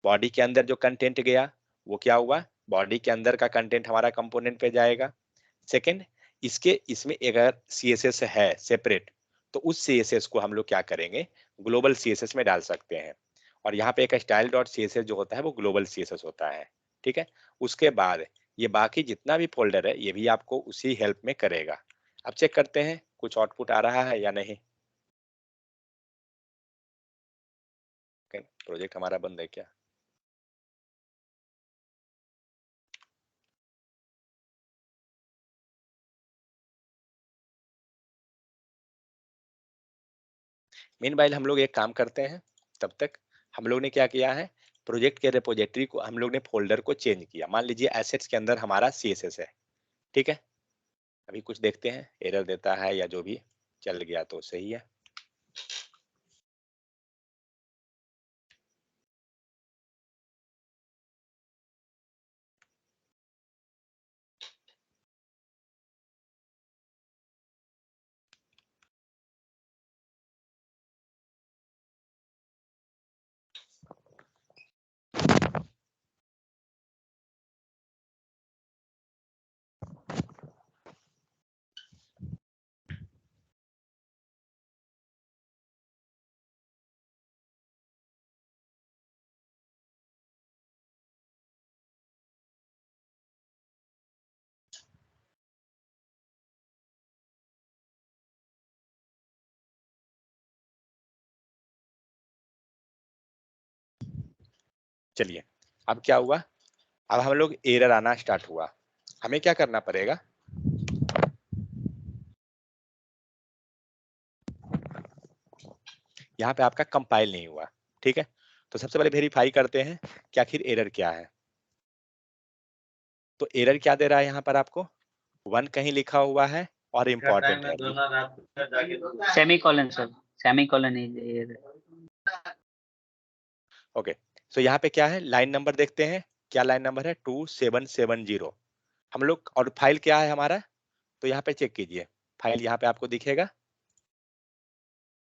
S1: बॉडी के अंदर जो कंटेंट गया वो क्या हुआ, बॉडी के अंदर का कंटेंट हमारा कंपोनेंट पे जाएगा। सेकंड, इसके इसमें अगर CSS है सेपरेट, तो उस CSS को हम लोग क्या करेंगे, ग्लोबल CSS में डाल सकते हैं। और यहाँ पे एक स्टाइल डॉट CSS जो होता है वो ग्लोबल CSS होता है। ठीक है, उसके बाद ये बाकी जितना भी फोल्डर है ये भी आपको उसी हेल्प में करेगा। अब चेक करते हैं कुछ आउटपुट आ रहा है या नहीं। प्रोजेक्ट हमारा बंद है क्या, मीनवाइल हम लोग एक काम करते हैं, तब तक हम लोग ने क्या किया है, प्रोजेक्ट के रिपोजिटरी को हम लोग ने फोल्डर को चेंज किया। मान लीजिए एसेट्स के अंदर हमारा CSS है। ठीक है, अभी कुछ देखते हैं, एरर देता है या जो भी, चल गया तो सही है। चलिए अब क्या हुआ, अब हम लोग एरर आना स्टार्ट हुआ, हमें क्या करना पड़ेगा, यहाँ पे आपका कंपाइल नहीं हुआ, ठीक है, तो सबसे पहले वेरीफाई करते हैं कि आखिर एरर क्या है। तो एरर क्या दे रहा है यहाँ पर आपको, 1 कहीं लिखा हुआ है और इम्पोर्टेंट है।
S2: Semicolon sir, semicolon is
S1: okay, so यहाँ पे क्या है, लाइन नंबर देखते हैं, क्या लाइन नंबर है 2770, हम लोग, और फाइल क्या है हमारा, तो यहाँ पे चेक कीजिए, फाइल यहाँ पे आपको दिखेगा,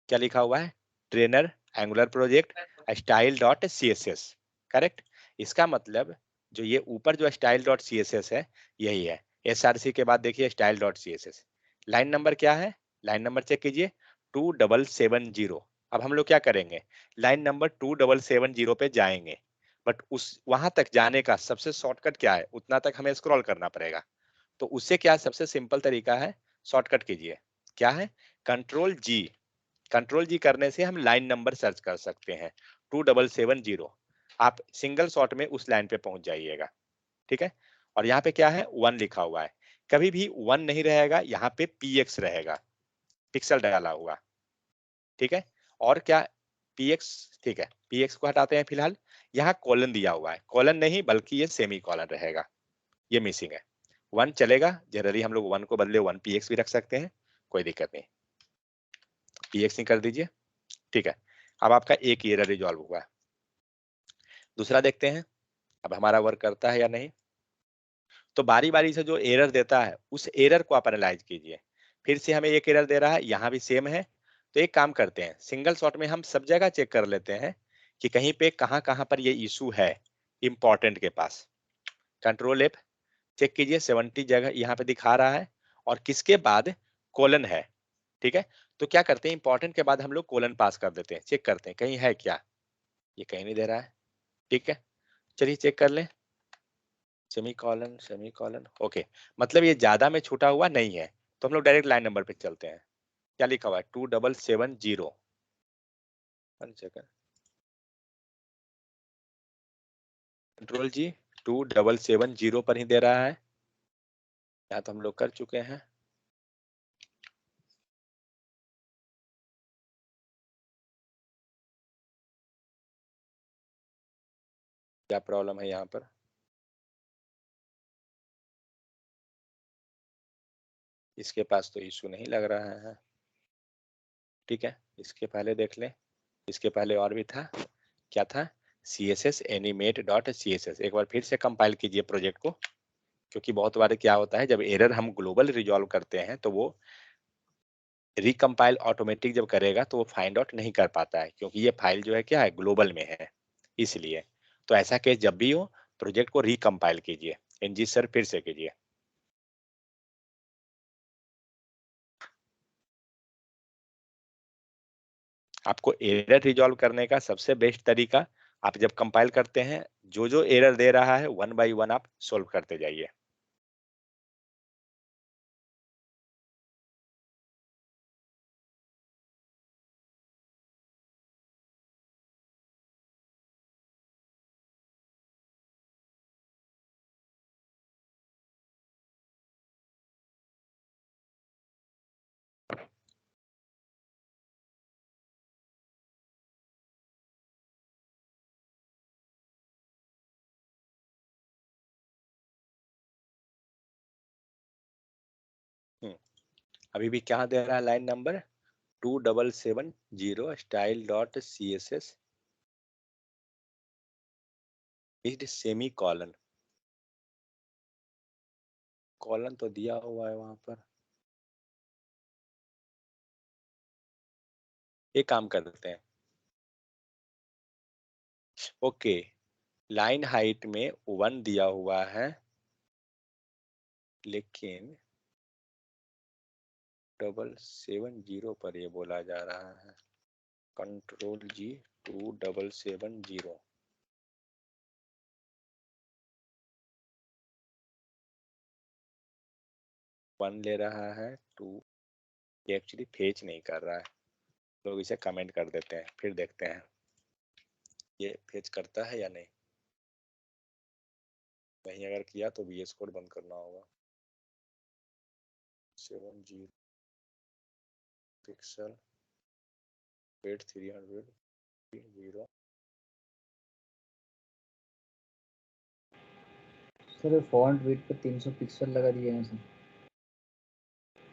S1: क्या लिखा हुआ है, trainer angular project style dot C S S, correct. इसका मतलब जो ये ऊपर जो style dot C S S है यही है, एसआरसी के बाद देखिए style dot C S S, line number क्या है, लाइन नंबर चेक कीजिए 2770। अब हम लोग क्या करेंगे, लाइन नंबर 2770 पे जाएंगे, बट उस वहां तक जाने का सबसे शॉर्टकट क्या है, उतना तक हमें स्क्रॉल करना पड़ेगा, तो उससे क्या सबसे सिंपल तरीका है, शॉर्टकट कीजिए, क्या है, कंट्रोल जी, कंट्रोल जी करने से हम लाइन नंबर सर्च कर सकते हैं 2770, आप सिंगल शॉट में उस लाइन पे पहुंच जाइएगा, ठीक है। और यहाँ पे क्या है 1 लिखा हुआ है, कभी भी 1 नहीं रहेगा, यहाँ पे px रहेगा, पिक्सल डाला हुआ, ठीक है। और क्या, px, ठीक है, px को हटाते हैं फिलहाल, यहाँ कॉलन दिया हुआ है, कॉलन नहीं बल्कि ये सेमी कॉलन रहेगा, ये मिसिंग है, 1 चलेगा, जनरली हम लोग 1 को बदले 1 px भी रख सकते हैं, कोई दिक्कत नहीं, px नहीं कर दीजिए, ठीक है। अब आपका एक एरर रिजॉल्व हुआ है, दूसरा देखते हैं अब हमारा वर्क करता है या नहीं। तो बारी बारी से जो एरर देता है उस एरर को आप एनालाइज कीजिए, फिर से हमें एक एरर दे रहा है, यहाँ भी सेम है, तो एक काम करते हैं, सिंगल शॉट में हम सब जगह चेक कर लेते हैं कि कहीं पे कहाँ कहाँ पर ये इशू है, इंपॉर्टेंट के पास, कंट्रोल एफ, चेक कीजिए 70 जगह यहाँ पे दिखा रहा है, और किसके बाद कोलन है, ठीक है। तो क्या करते हैं, इंपॉर्टेंट के बाद हम लोग कोलन पास कर देते हैं, चेक करते हैं कहीं है क्या, ये कहीं नहीं दे रहा है, ठीक है, चलिए चेक कर लें, सेमीकोलन सेमीकोलन, ओके, मतलब ये ज्यादा में छूटा हुआ नहीं है, तो हम लोग डायरेक्ट लाइन नंबर पे चलते हैं, क्या लिखा हुआ है 2770, 1 सेकंड, कंट्रोल जी 2770 पर ही दे रहा है, यहाँ तो हम लोग कर चुके हैं, क्या प्रॉब्लम है यहाँ पर, इसके पास तो इशू नहीं लग रहा है, ठीक है, इसके पहले देख लें, इसके पहले और भी था, क्या था, css animate डॉट css, एक बार फिर से कंपाइल कीजिए प्रोजेक्ट को, क्योंकि बहुत बार क्या होता है जब एरर हम ग्लोबल रिजॉल्व करते हैं तो वो रिकम्पाइल ऑटोमेटिक जब करेगा तो वो फाइंड आउट नहीं कर पाता है, क्योंकि ये फाइल जो है क्या है, ग्लोबल में है, इसलिए। तो ऐसा केस जब भी हो, प्रोजेक्ट को रिकम्पाइल कीजिए, एनजी सर फिर से कीजिए, आपको एरर रिजॉल्व करने का सबसे बेस्ट तरीका, आप जब कंपाइल करते हैं जो जो एरर दे रहा है 1 बाय 1 आप सोल्व करते जाइए। अभी भी क्या दे रहा है line number 2770 style dot C S S is semicolon, colon तो दिया हुआ है वहां पर, एक काम करते हैं, ओके, लाइन हाइट में 1 दिया हुआ है, लेकिन 2770 पर ये बोला जा रहा है, कंट्रोल जी 2770, 1 ले रहा है, 2, ये एक्चुअली फेच नहीं कर रहा है, लोग इसे कमेंट कर देते हैं, फिर देखते हैं ये फेच करता है या नहीं। नहीं अगर किया तो VS कोड बंद करना होगा। 70 pixel weight 300 0
S4: sir font weight पे 300 पिक्सल लगा दिए हैं सर।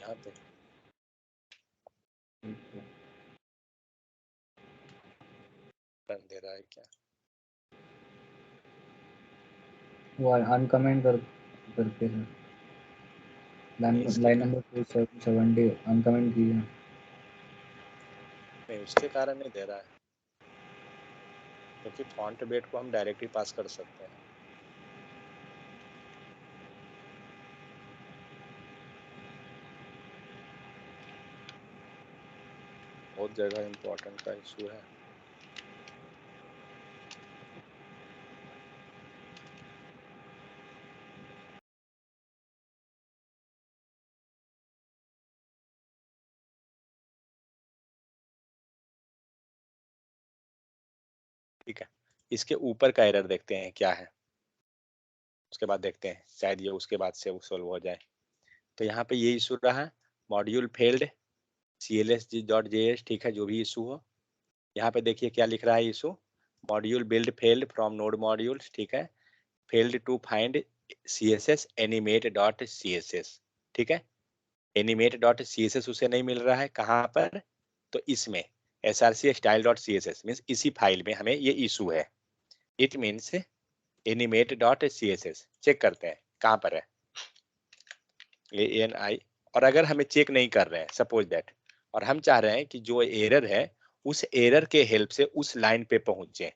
S1: यहाँ पे रन दे रहा है क्या?
S4: वो अनकमेंट करके सर लाइन नंबर 270 अनकमेंट किया।
S1: नहीं उसके कारण नहीं दे रहा है, क्योंकि फॉन्ट वेट को हम डायरेक्टली पास कर सकते हैं। बहुत जगह इम्पोर्टेंट का इशू है। ठीक है, इसके ऊपर का एरर देखते हैं क्या है, उसके बाद देखते हैं शायद ये उसके बाद से सोल्व हो जाए। तो यहाँ पे ये इशू रहा, मॉड्यूल फेल्ड cls.js, ठीक है, जो भी इशू हो। यहाँ पे देखिए क्या लिख रहा है issue, module build failed from node modules, ठीक है, failed to find css animate.css, ठीक है, animate.css उसे नहीं मिल रहा है कहाँ पर, तो इसमें src style.css मीन्स इसी फाइल में हमें ये इशू है। इट मीन्स animate.css चेक करते हैं कहाँ पर है ANI। और अगर हमें चेक नहीं कर रहे हैं सपोज दैट, और हम चाह रहे हैं कि जो एरर है उस एरर के हेल्प से उस लाइन पे पहुंचे,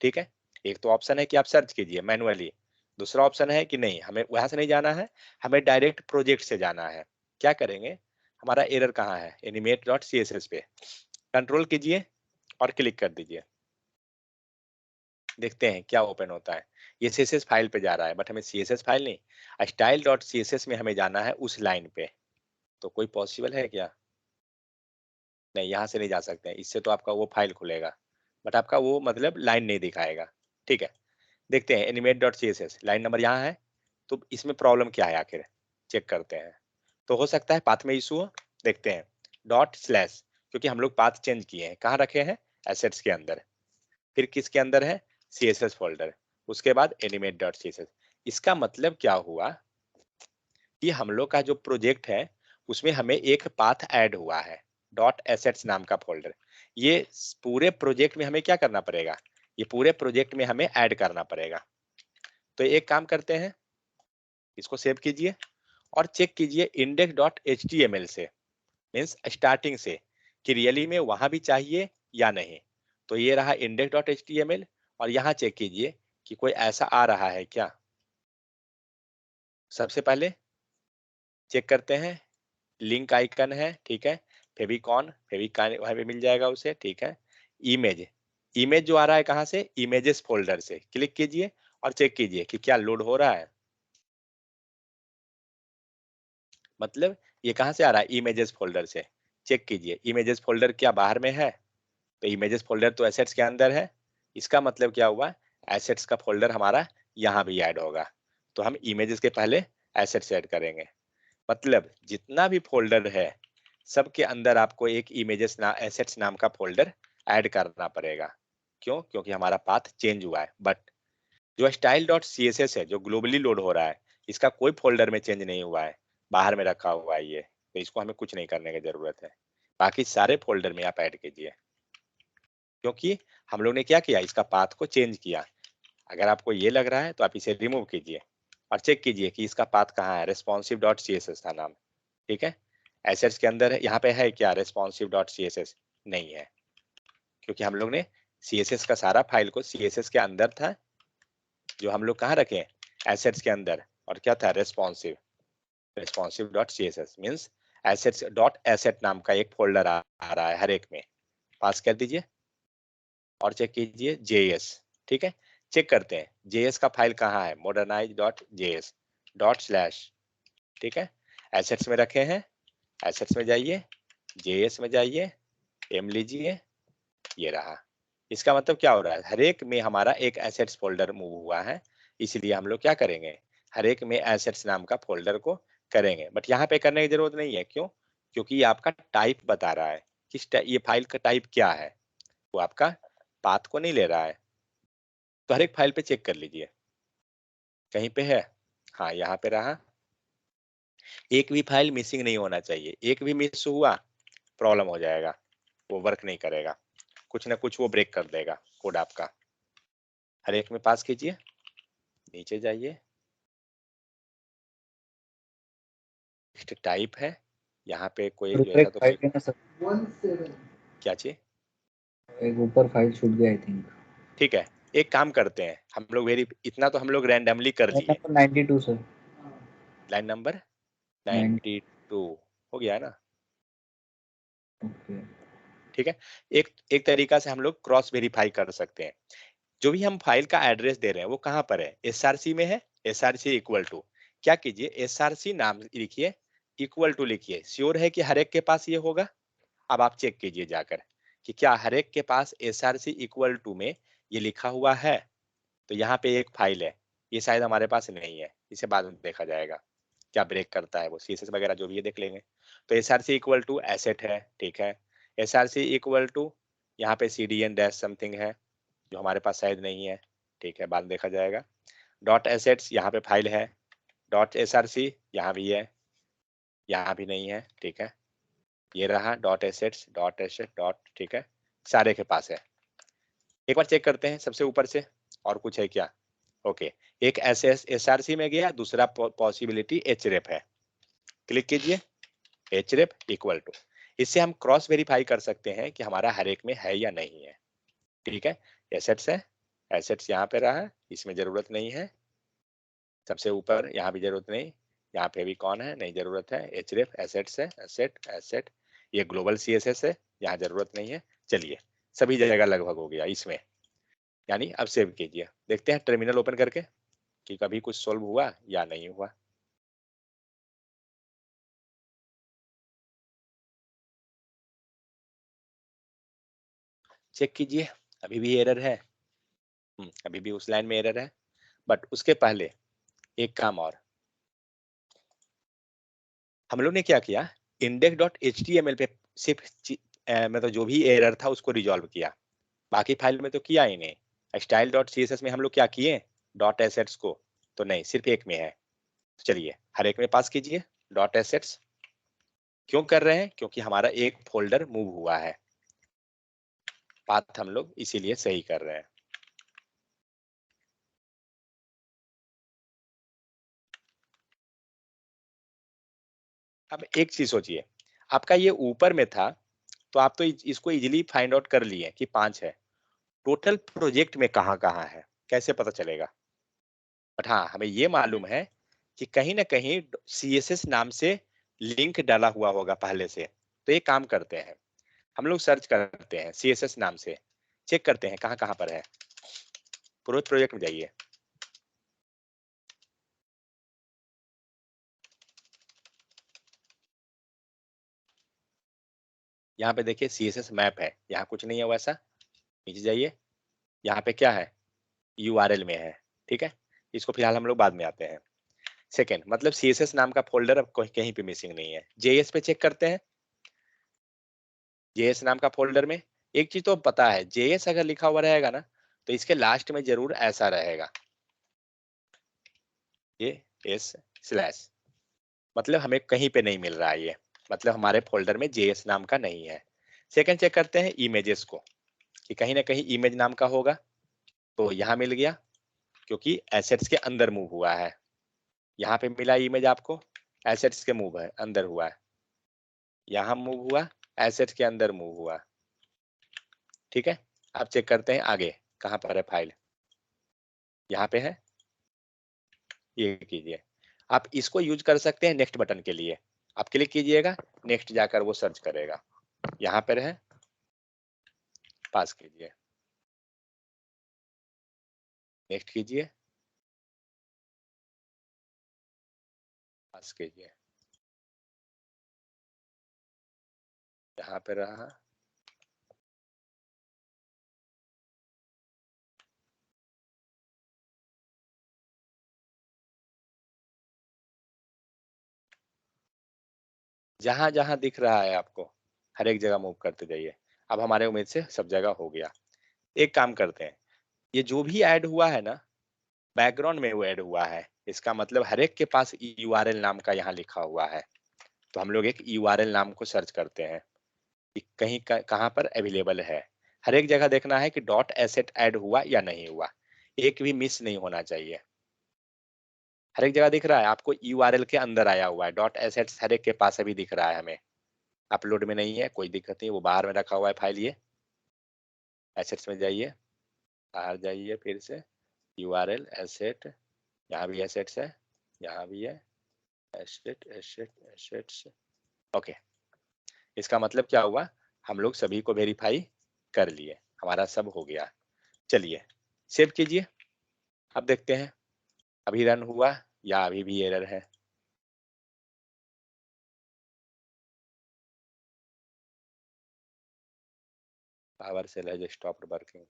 S1: ठीक है, एक तो ऑप्शन है कि आप सर्च कीजिए मैनुअली, दूसरा ऑप्शन है कि नहीं हमें वहां से नहीं जाना है, हमें डायरेक्ट प्रोजेक्ट से जाना है। क्या करेंगे, हमारा एरर कहाँ है, animate.css पे कंट्रोल कीजिए और क्लिक कर दीजिए, देखते हैं क्या ओपन होता है। ये CSS फाइल पे जा रहा है, बट हमें CSS फाइल नहीं, style.css में हमें जाना है उस लाइन पे। तो कोई पॉसिबल है क्या? नहीं, यहाँ से नहीं जा सकते हैं, इससे तो आपका वो फाइल खुलेगा बट आपका वो मतलब लाइन नहीं दिखाएगा। ठीक है, देखते हैं animate.css लाइन नंबर यहाँ है, तो इसमें प्रॉब्लम क्या है आखिर, चेक करते हैं। तो हो सकता है पाथ में इशू हो, देखते हैं ./ क्योंकि हम लोग पाथ चेंज किए हैं, कहाँ रखे हैं, एसेट्स के अंदर, फिर किसके अंदर है, CSS फोल्डर, उसके बाद animate.css। इसका मतलब क्या हुआ कि हम लोग का जो प्रोजेक्ट है उसमें हमें एक पाथ ऐड हुआ है, .assets नाम का फोल्डर। ये पूरे प्रोजेक्ट में हमें क्या करना पड़ेगा, ये पूरे प्रोजेक्ट में हमें ऐड करना पड़ेगा। तो एक काम करते हैं, इसको सेव कीजिए और चेक कीजिए index.html से, मीन्स स्टार्टिंग से, कि रियली में वहां भी चाहिए या नहीं। तो ये रहा index.html, और यहाँ चेक कीजिए कि कोई ऐसा आ रहा है क्या। सबसे पहले चेक करते हैं, लिंक आइकन है, ठीक है, फेविकॉन वहां पे मिल जाएगा उसे, ठीक है। इमेज, इमेज जो आ रहा है कहाँ से, इमेजेस फोल्डर से, क्लिक कीजिए और चेक कीजिए कि क्या लोड हो रहा है। मतलब ये कहाँ से आ रहा है, इमेजेस फोल्डर से। चेक कीजिए इमेजेस फोल्डर क्या बाहर में है, तो इमेजेस फोल्डर तो एसेट्स के अंदर है। इसका मतलब क्या हुआ, एसेट्स का फोल्डर हमारा यहाँ भी ऐड होगा। तो हम इमेजेस के पहले एसेट्स ऐड करेंगे, मतलब जितना भी फोल्डर है सबके अंदर आपको एक इमेजेस एसेट्स नाम का फोल्डर ऐड करना पड़ेगा। क्यों, क्योंकि हमारा पाथ चेंज हुआ है। बट जो style.css है जो ग्लोबली लोड हो रहा है, इसका कोई फोल्डर में चेंज नहीं हुआ है, बाहर में रखा हुआ है ये, तो इसको हमें कुछ नहीं करने की जरूरत है। बाकी सारे फोल्डर में आप ऐड कीजिए, क्योंकि हम लोग ने क्या किया, इसका पाथ को चेंज किया। अगर आपको ये लग रहा है तो आप इसे रिमूव कीजिए और चेक कीजिए कि इसका पाथ कहाँ है, responsive.css था नाम, ठीक है। एसेट्स के अंदर है, यहाँ पे है क्या responsive.css, नहीं है, क्योंकि हम लोग ने CSS का सारा फाइल को CSS के अंदर था, जो हम लोग कहाँ रखे, एसेट्स के अंदर, और क्या था, responsive.css मीन्स assets.asset नाम का एक फोल्डर आ रहा है हर एक में, पास कर दीजिए और चेक कीजिए JS, ठीक है। चेक करते हैं JS का फाइल कहाँ है, modernize.js /, ठीक है, एसेट्स में रखे हैं, एसेट्स में जाइए, JS में जाइए, एम लीजिए, ये रहा। इसका मतलब क्या हो रहा है, हर एक में हमारा एक एसेट्स फोल्डर मूव हुआ है, इसलिए हम लोग क्या करेंगे, हर एक में एसेट्स नाम का फोल्डर को करेंगे। बट यहाँ पे करने की जरूरत नहीं है, क्यों? क्योंकि ये आपका टाइप बता रहा है, ये फाइल का टाइप क्या है, वो आपका पाथ को नहीं ले रहा है। तो हर एक फाइल पे चेक कर लीजिए, कहीं पे है, हाँ यहाँ पे रहा। एक भी फाइल मिसिंग नहीं होना चाहिए, एक भी मिस हुआ प्रॉब्लम हो जाएगा, वो वर्क नहीं करेगा, कुछ ना कुछ वो ब्रेक कर देगा कोड आपका। हर एक में पास कीजिए, नीचे जाइए, टाइप है, यहाँ पे कोई जो
S4: ऊपर
S1: ऐसा
S4: एक
S1: तो
S4: फाइल
S1: कोई
S4: है ना सर,
S1: क्या चाहिए,
S4: एक ऊपर फाइल छूट गया आई थिंक।
S1: ठीक है। एक काम करते हैं हम लोग, वेरी इतना तो हम लोग रैंडमली कर लिए।
S4: Number 92 sir.
S1: लाइन नंबर
S4: 9
S1: 92 हो गया ना,
S4: ओके।
S1: ठीक है। एक एक तरीका से हम लोग क्रॉस वेरीफाई कर सकते हैं, जो भी हम फाइल का एड्रेस दे रहे हैं वो कहाँ पर है, एसआरसी में है। एसआरसी इक्वल टू क्या कीजिए, एसआरसी नाम लिखिए, इक्वल टू लिखिए, श्योर है कि हर एक के पास ये होगा। अब आप चेक कीजिए जाकर कि क्या हर एक के पास एसआरसी इक्वल टू में ये लिखा हुआ है। तो यहाँ पे एक फाइल है, ये शायद हमारे पास नहीं है, इसे बाद में देखा जाएगा क्या ब्रेक करता है, वो सीएसएस वगैरह जो भी है देख लेंगे। तो एसआरसी इक्वल टू एसेट है, ठीक है। एसआरसी इक्वल टू यहाँ पे सीडीएन डैश समथिंग है, जो हमारे पास शायद नहीं है, ठीक है, बाद में देखा जाएगा। डॉट एसेट्स यहाँ पे फाइल है, डॉट एसआरसी यहाँ भी है, यहाँ भी नहीं है, ठीक है। ये रहा dot assets, dot asset dot, ठीक है, सारे के पास है। एक बार चेक करते हैं सबसे ऊपर से, और कुछ है क्या। ओके, एक एसआरसी में गया, दूसरा पॉसिबिलिटी एचरेफ है, क्लिक कीजिए, एचरेफ इक्वल टू, इससे हम क्रॉस वेरीफाई कर सकते हैं कि हमारा हर एक में है या नहीं है, ठीक है। एसेट्स है, एसेट्स यहाँ पे रहा, इसमें जरूरत नहीं है। सबसे ऊपर यहाँ भी जरूरत नहीं, यहाँ पे भी कौन है, नहीं जरूरत है। एचरेफ एसेट्स है, एसेट एसेट, ये ग्लोबल सीएसएस है, यहाँ जरूरत नहीं है। चलिए, सभी जगह लगभग हो गया इसमें, यानी अब सेव कीजिए, देखते हैं टर्मिनल ओपन करके कि कभी कुछ सोल्व हुआ या नहीं हुआ। चेक कीजिए, अभी भी एरर है, अभी भी उस लाइन में एरर है। बट उसके पहले एक काम और, हम लोग ने क्या किया, index.html पे सिर्फ मतलब जो भी एरर था उसको रिजॉल्व किया, बाकी फाइल में तो किया ही नहीं। style.css में हम लोग क्या किए, डॉट एसेट्स को, तो नहीं, सिर्फ एक में है। तो चलिए हर एक में पास कीजिए डॉट एसेट्स। क्यों कर रहे हैं, क्योंकि हमारा एक फोल्डर मूव हुआ है, पाथ हम लोग इसीलिए सही कर रहे हैं। अब एक चीज सोचिए, आपका ये ऊपर में था, तो आप तो इसको इजीली फाइंड आउट कर लिए कि 5 है। टोटल प्रोजेक्ट में कहाँ कहाँ है, कैसे पता चलेगा। बट हाँ, हमें ये मालूम है कि कहीं ना कहीं सीएसएस नाम से लिंक डाला हुआ होगा पहले से। तो ये काम करते हैं, हम लोग सर्च करते हैं सीएसएस नाम से, चेक करते हैं कहाँ कहाँ पर है। प्रोजेक्ट में जाइए, यहाँ पे देखिए सीएसएस मैप है, यहाँ कुछ नहीं है वैसा। नीचे जाइए, यहाँ पे क्या है, यूआरएल में है, ठीक है। इसको फिलहाल हम लोग बाद में आते हैं। सेकेंड, मतलब सीएसएस नाम का फोल्डर अब कहीं पे मिसिंग नहीं है। जेएस पे चेक करते हैं, जेएस नाम का फोल्डर में एक चीज तो पता है, जेएस अगर लिखा हुआ रहेगा ना, तो इसके लास्ट में जरूर ऐसा रहेगा, ये एस स्लैश, मतलब हमें कहीं पे नहीं मिल रहा है ये, मतलब हमारे फोल्डर में जेएस नाम का नहीं है। सेकंड, चेक करते हैं इमेजेस को कि कहीं ना कहीं इमेज नाम का होगा, तो यहाँ मिल गया, क्योंकि एसेट्स के अंदर मूव हुआ है। यहाँ पे मिला इमेज आपको, एसेट्स के मूव है अंदर हुआ है, यहाँ मूव हुआ, एसेट्स के अंदर मूव हुआ, ठीक है। अब चेक करते हैं आगे कहाँ पर है फाइल, यहाँ पे है, ये कीजिए। आप इसको यूज कर सकते हैं नेक्स्ट बटन के लिए, आप क्लिक कीजिएगा, नेक्स्ट जाकर वो सर्च करेगा, यहाँ पर है, पास कीजिए, नेक्स्ट कीजिए, पास कीजिए, यहाँ पे रहा, जहां जहां दिख रहा है आपको हर एक जगह मूव करते जाइए। अब हमारे उम्मीद से सब जगह हो गया। एक काम करते हैं, ये जो भी ऐड हुआ है ना बैकग्राउंड में वो ऐड हुआ है, इसका मतलब हर एक के पास यूआरएल नाम का यहाँ लिखा हुआ है। तो हम लोग एक यूआरएल नाम को सर्च करते हैं कि कहीं कहाँ पर अवेलेबल है। हर एक जगह देखना है कि डॉट एसेट ऐड हुआ या नहीं हुआ, एक भी मिस नहीं होना चाहिए। हर एक जगह दिख रहा है आपको, यूआरएल के अंदर आया हुआ है, डॉट एसेट्स हर एक के पास अभी दिख रहा है हमें, अपलोड में नहीं है, कोई दिक्कत नहीं, वो बाहर में रखा हुआ है फाइल। ये एसेट्स में जाइए, बाहर जाइए फिर से, यूआरएल एसेट, यहाँ भी एसेट्स है, यहाँ भी है, एसेट एसेट एसेट्स। ओके, इसका मतलब क्या हुआ, हम लोग सभी को वेरीफाई कर लिए, हमारा सब हो गया। चलिए सेव कीजिए, अब देखते हैं अभी रन हुआ या अभी भी एरर है। Power cell has stopped working.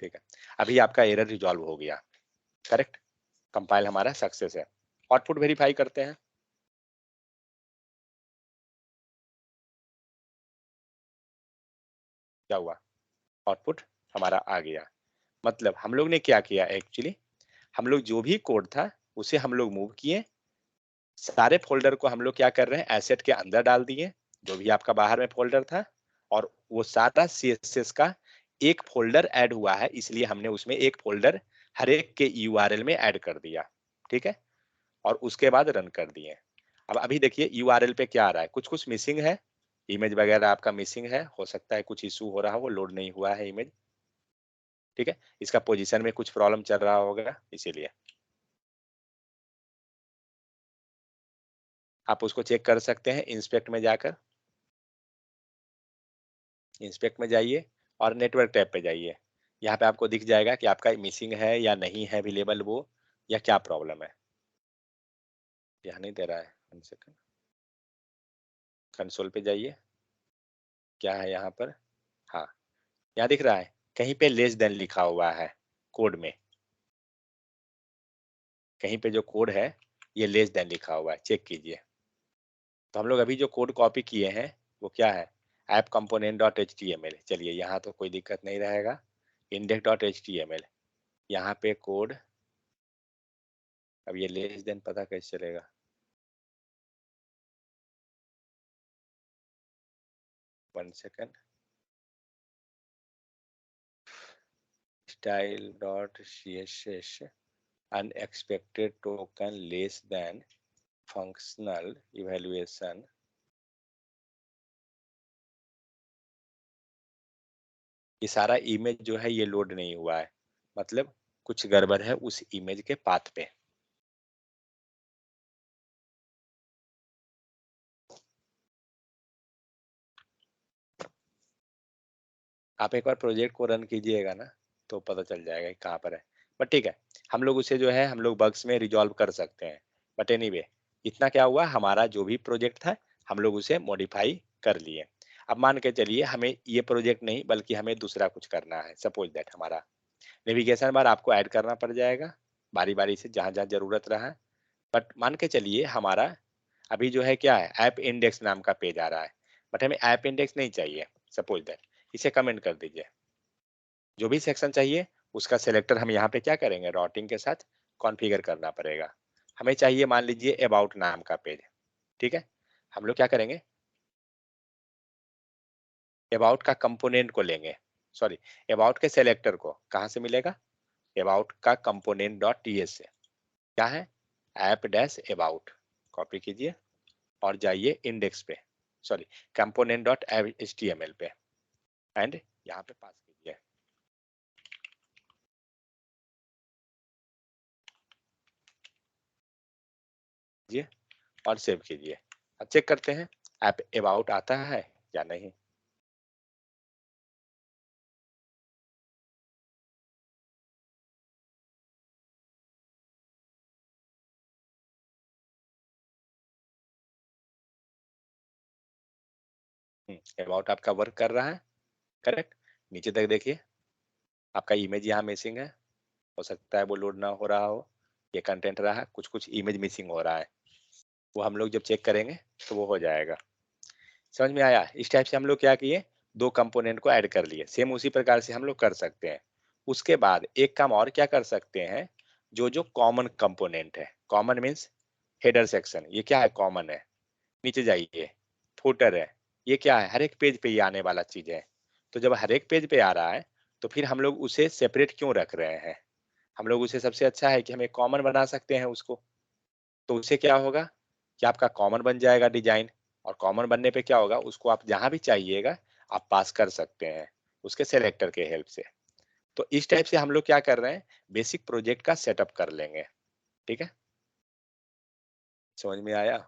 S1: ठीक है, अभी आपका एरर रिजॉल्व हो गया, करेक्ट, कंपाइल हमारा सक्सेस है। आउटपुट वेरीफाई करते हैं। क्या हुआ, आउटपुट हमारा आ गया। मतलब हम लोग ने क्या किया एक्चुअली, हम लोग जो भी कोड था उसे हम लोग मूव किए, सारे फोल्डर को हम लोग क्या कर रहे हैं एसेट के अंदर डाल दिए, जो भी आपका बाहर में फोल्डर था, और वो सारा सीएसएस का एक फोल्डर ऐड हुआ है, इसलिए हमने उसमें एक फोल्डर हर एक के यूआरएल में ऐड कर दिया। ठीक है, और उसके बाद रन कर दिए। अब अभी देखिए यूआरएल पे क्या आ रहा है, कुछ कुछ मिसिंग है, इमेज वगैरह आपका मिसिंग है, हो सकता है कुछ इशू हो रहा हो, लोड नहीं हुआ है इमेज। ठीक है, इसका पोजीशन में कुछ प्रॉब्लम चल रहा होगा, इसीलिए आप उसको चेक कर सकते हैं इंस्पेक्ट में जाकर। इंस्पेक्ट में जाइए और नेटवर्क टैब पे जाइए, यहाँ पे आपको दिख जाएगा कि आपका मिसिंग है या नहीं है अवेलेबल वो, या क्या प्रॉब्लम है। यहाँ नहीं दे रहा है, 1 सेकंड, कंसोल पे जाइए, क्या है यहाँ पर, हाँ यहाँ दिख रहा है कहीं पे लेस देन लिखा हुआ है कोड में, कहीं पे जो कोड है ये लेस देन लिखा हुआ है, चेक कीजिए। तो हम लोग अभी जो कोड कॉपी किए हैं वो क्या है, app component dot H T M L. चलिए यहाँ तो कोई दिक्कत नहीं रहेगा, index dot H T M L, यहाँ पे कोड, अब ये लेस देन पता कैसे चलेगा, 1 second, style dot C S S, unexpected token less than functional evaluation. ये सारा इमेज जो है ये लोड नहीं हुआ है, मतलब कुछ गड़बड़ है उस इमेज के पाथ पे। आप एक बार प्रोजेक्ट को रन कीजिएगा ना तो पता चल जाएगा कि कहाँ पर है, बट ठीक है, हम लोग उसे जो है हम लोग बग्स में रिजॉल्व कर सकते हैं। बट एनीवे, इतना क्या हुआ, हमारा जो भी प्रोजेक्ट था हम लोग उसे मॉडिफाई कर लिए। अब मान के चलिए हमें ये प्रोजेक्ट नहीं बल्कि हमें दूसरा कुछ करना है, सपोज दैट हमारा नेविगेशन बार आपको ऐड करना पड़ जाएगा बारी बारी से जहाँ जहाँ जरूरत रहा। बट मान के चलिए हमारा अभी जो है क्या है, ऐप इंडेक्स नाम का पेज आ रहा है, बट हमें ऐप इंडेक्स नहीं चाहिए, सपोज दैट, इसे कमेंट कर दीजिए। जो भी सेक्शन चाहिए उसका सिलेक्टर हम यहाँ पे क्या करेंगे, राउटिंग के साथ कॉन्फ़िगर करना पड़ेगा। हमें चाहिए मान लीजिए अबाउट नाम का पेज, ठीक है, हम लोग क्या करेंगे, अबाउट का कंपोनेंट को लेंगे, सॉरी अबाउट के सिलेक्टर को कहाँ से मिलेगा, अबाउट का कंपोनेंट डॉट टी एस से, क्या है, ऐप डैश अबाउट, कॉपी कीजिए और जाइए इंडेक्स पे, sorry component dot H T M L पे, एंड यहाँ पे पास कीजिए। और सेव कीजिए। अब चेक करते हैं ऐप अबाउट आता है या नहीं। अबाउट आपका वर्क कर रहा है, करेक्ट, नीचे तक देखिए, आपका इमेज यहाँ मिसिंग है, हो सकता है वो लोड ना हो रहा हो, ये कंटेंट रहा, कुछ कुछ इमेज मिसिंग हो रहा है, वो हम लोग जब चेक करेंगे तो वो हो जाएगा। समझ में आया? इस टाइप से हम लोग क्या किए, 2 कंपोनेंट को ऐड कर लिए। सेम उसी प्रकार से हम लोग कर सकते हैं। उसके बाद एक काम और क्या कर सकते हैं, जो कॉमन कंपोनेंट है, कॉमन मीन्स हेडर सेक्शन, ये क्या है, कॉमन है। नीचे जाइए, फुटर है, ये क्या है, हर एक पेज पे ये आने वाला चीज है। तो जब हर एक पेज पे आ रहा है तो फिर हम लोग उसे सेपरेट क्यों रख रहे हैं? हम लोग उसे, सबसे अच्छा है कि हम एक कॉमन बना सकते हैं उसको। तो उससे क्या होगा कि आपका कॉमन बन जाएगा डिजाइन, और कॉमन बनने पे क्या होगा, उसको आप जहां भी चाहिएगा आप पास कर सकते हैं उसके सेलेक्टर के हेल्प से। तो इस टाइप से हम लोग क्या कर रहे हैं, बेसिक प्रोजेक्ट का सेटअप कर लेंगे। ठीक है, समझ में आया?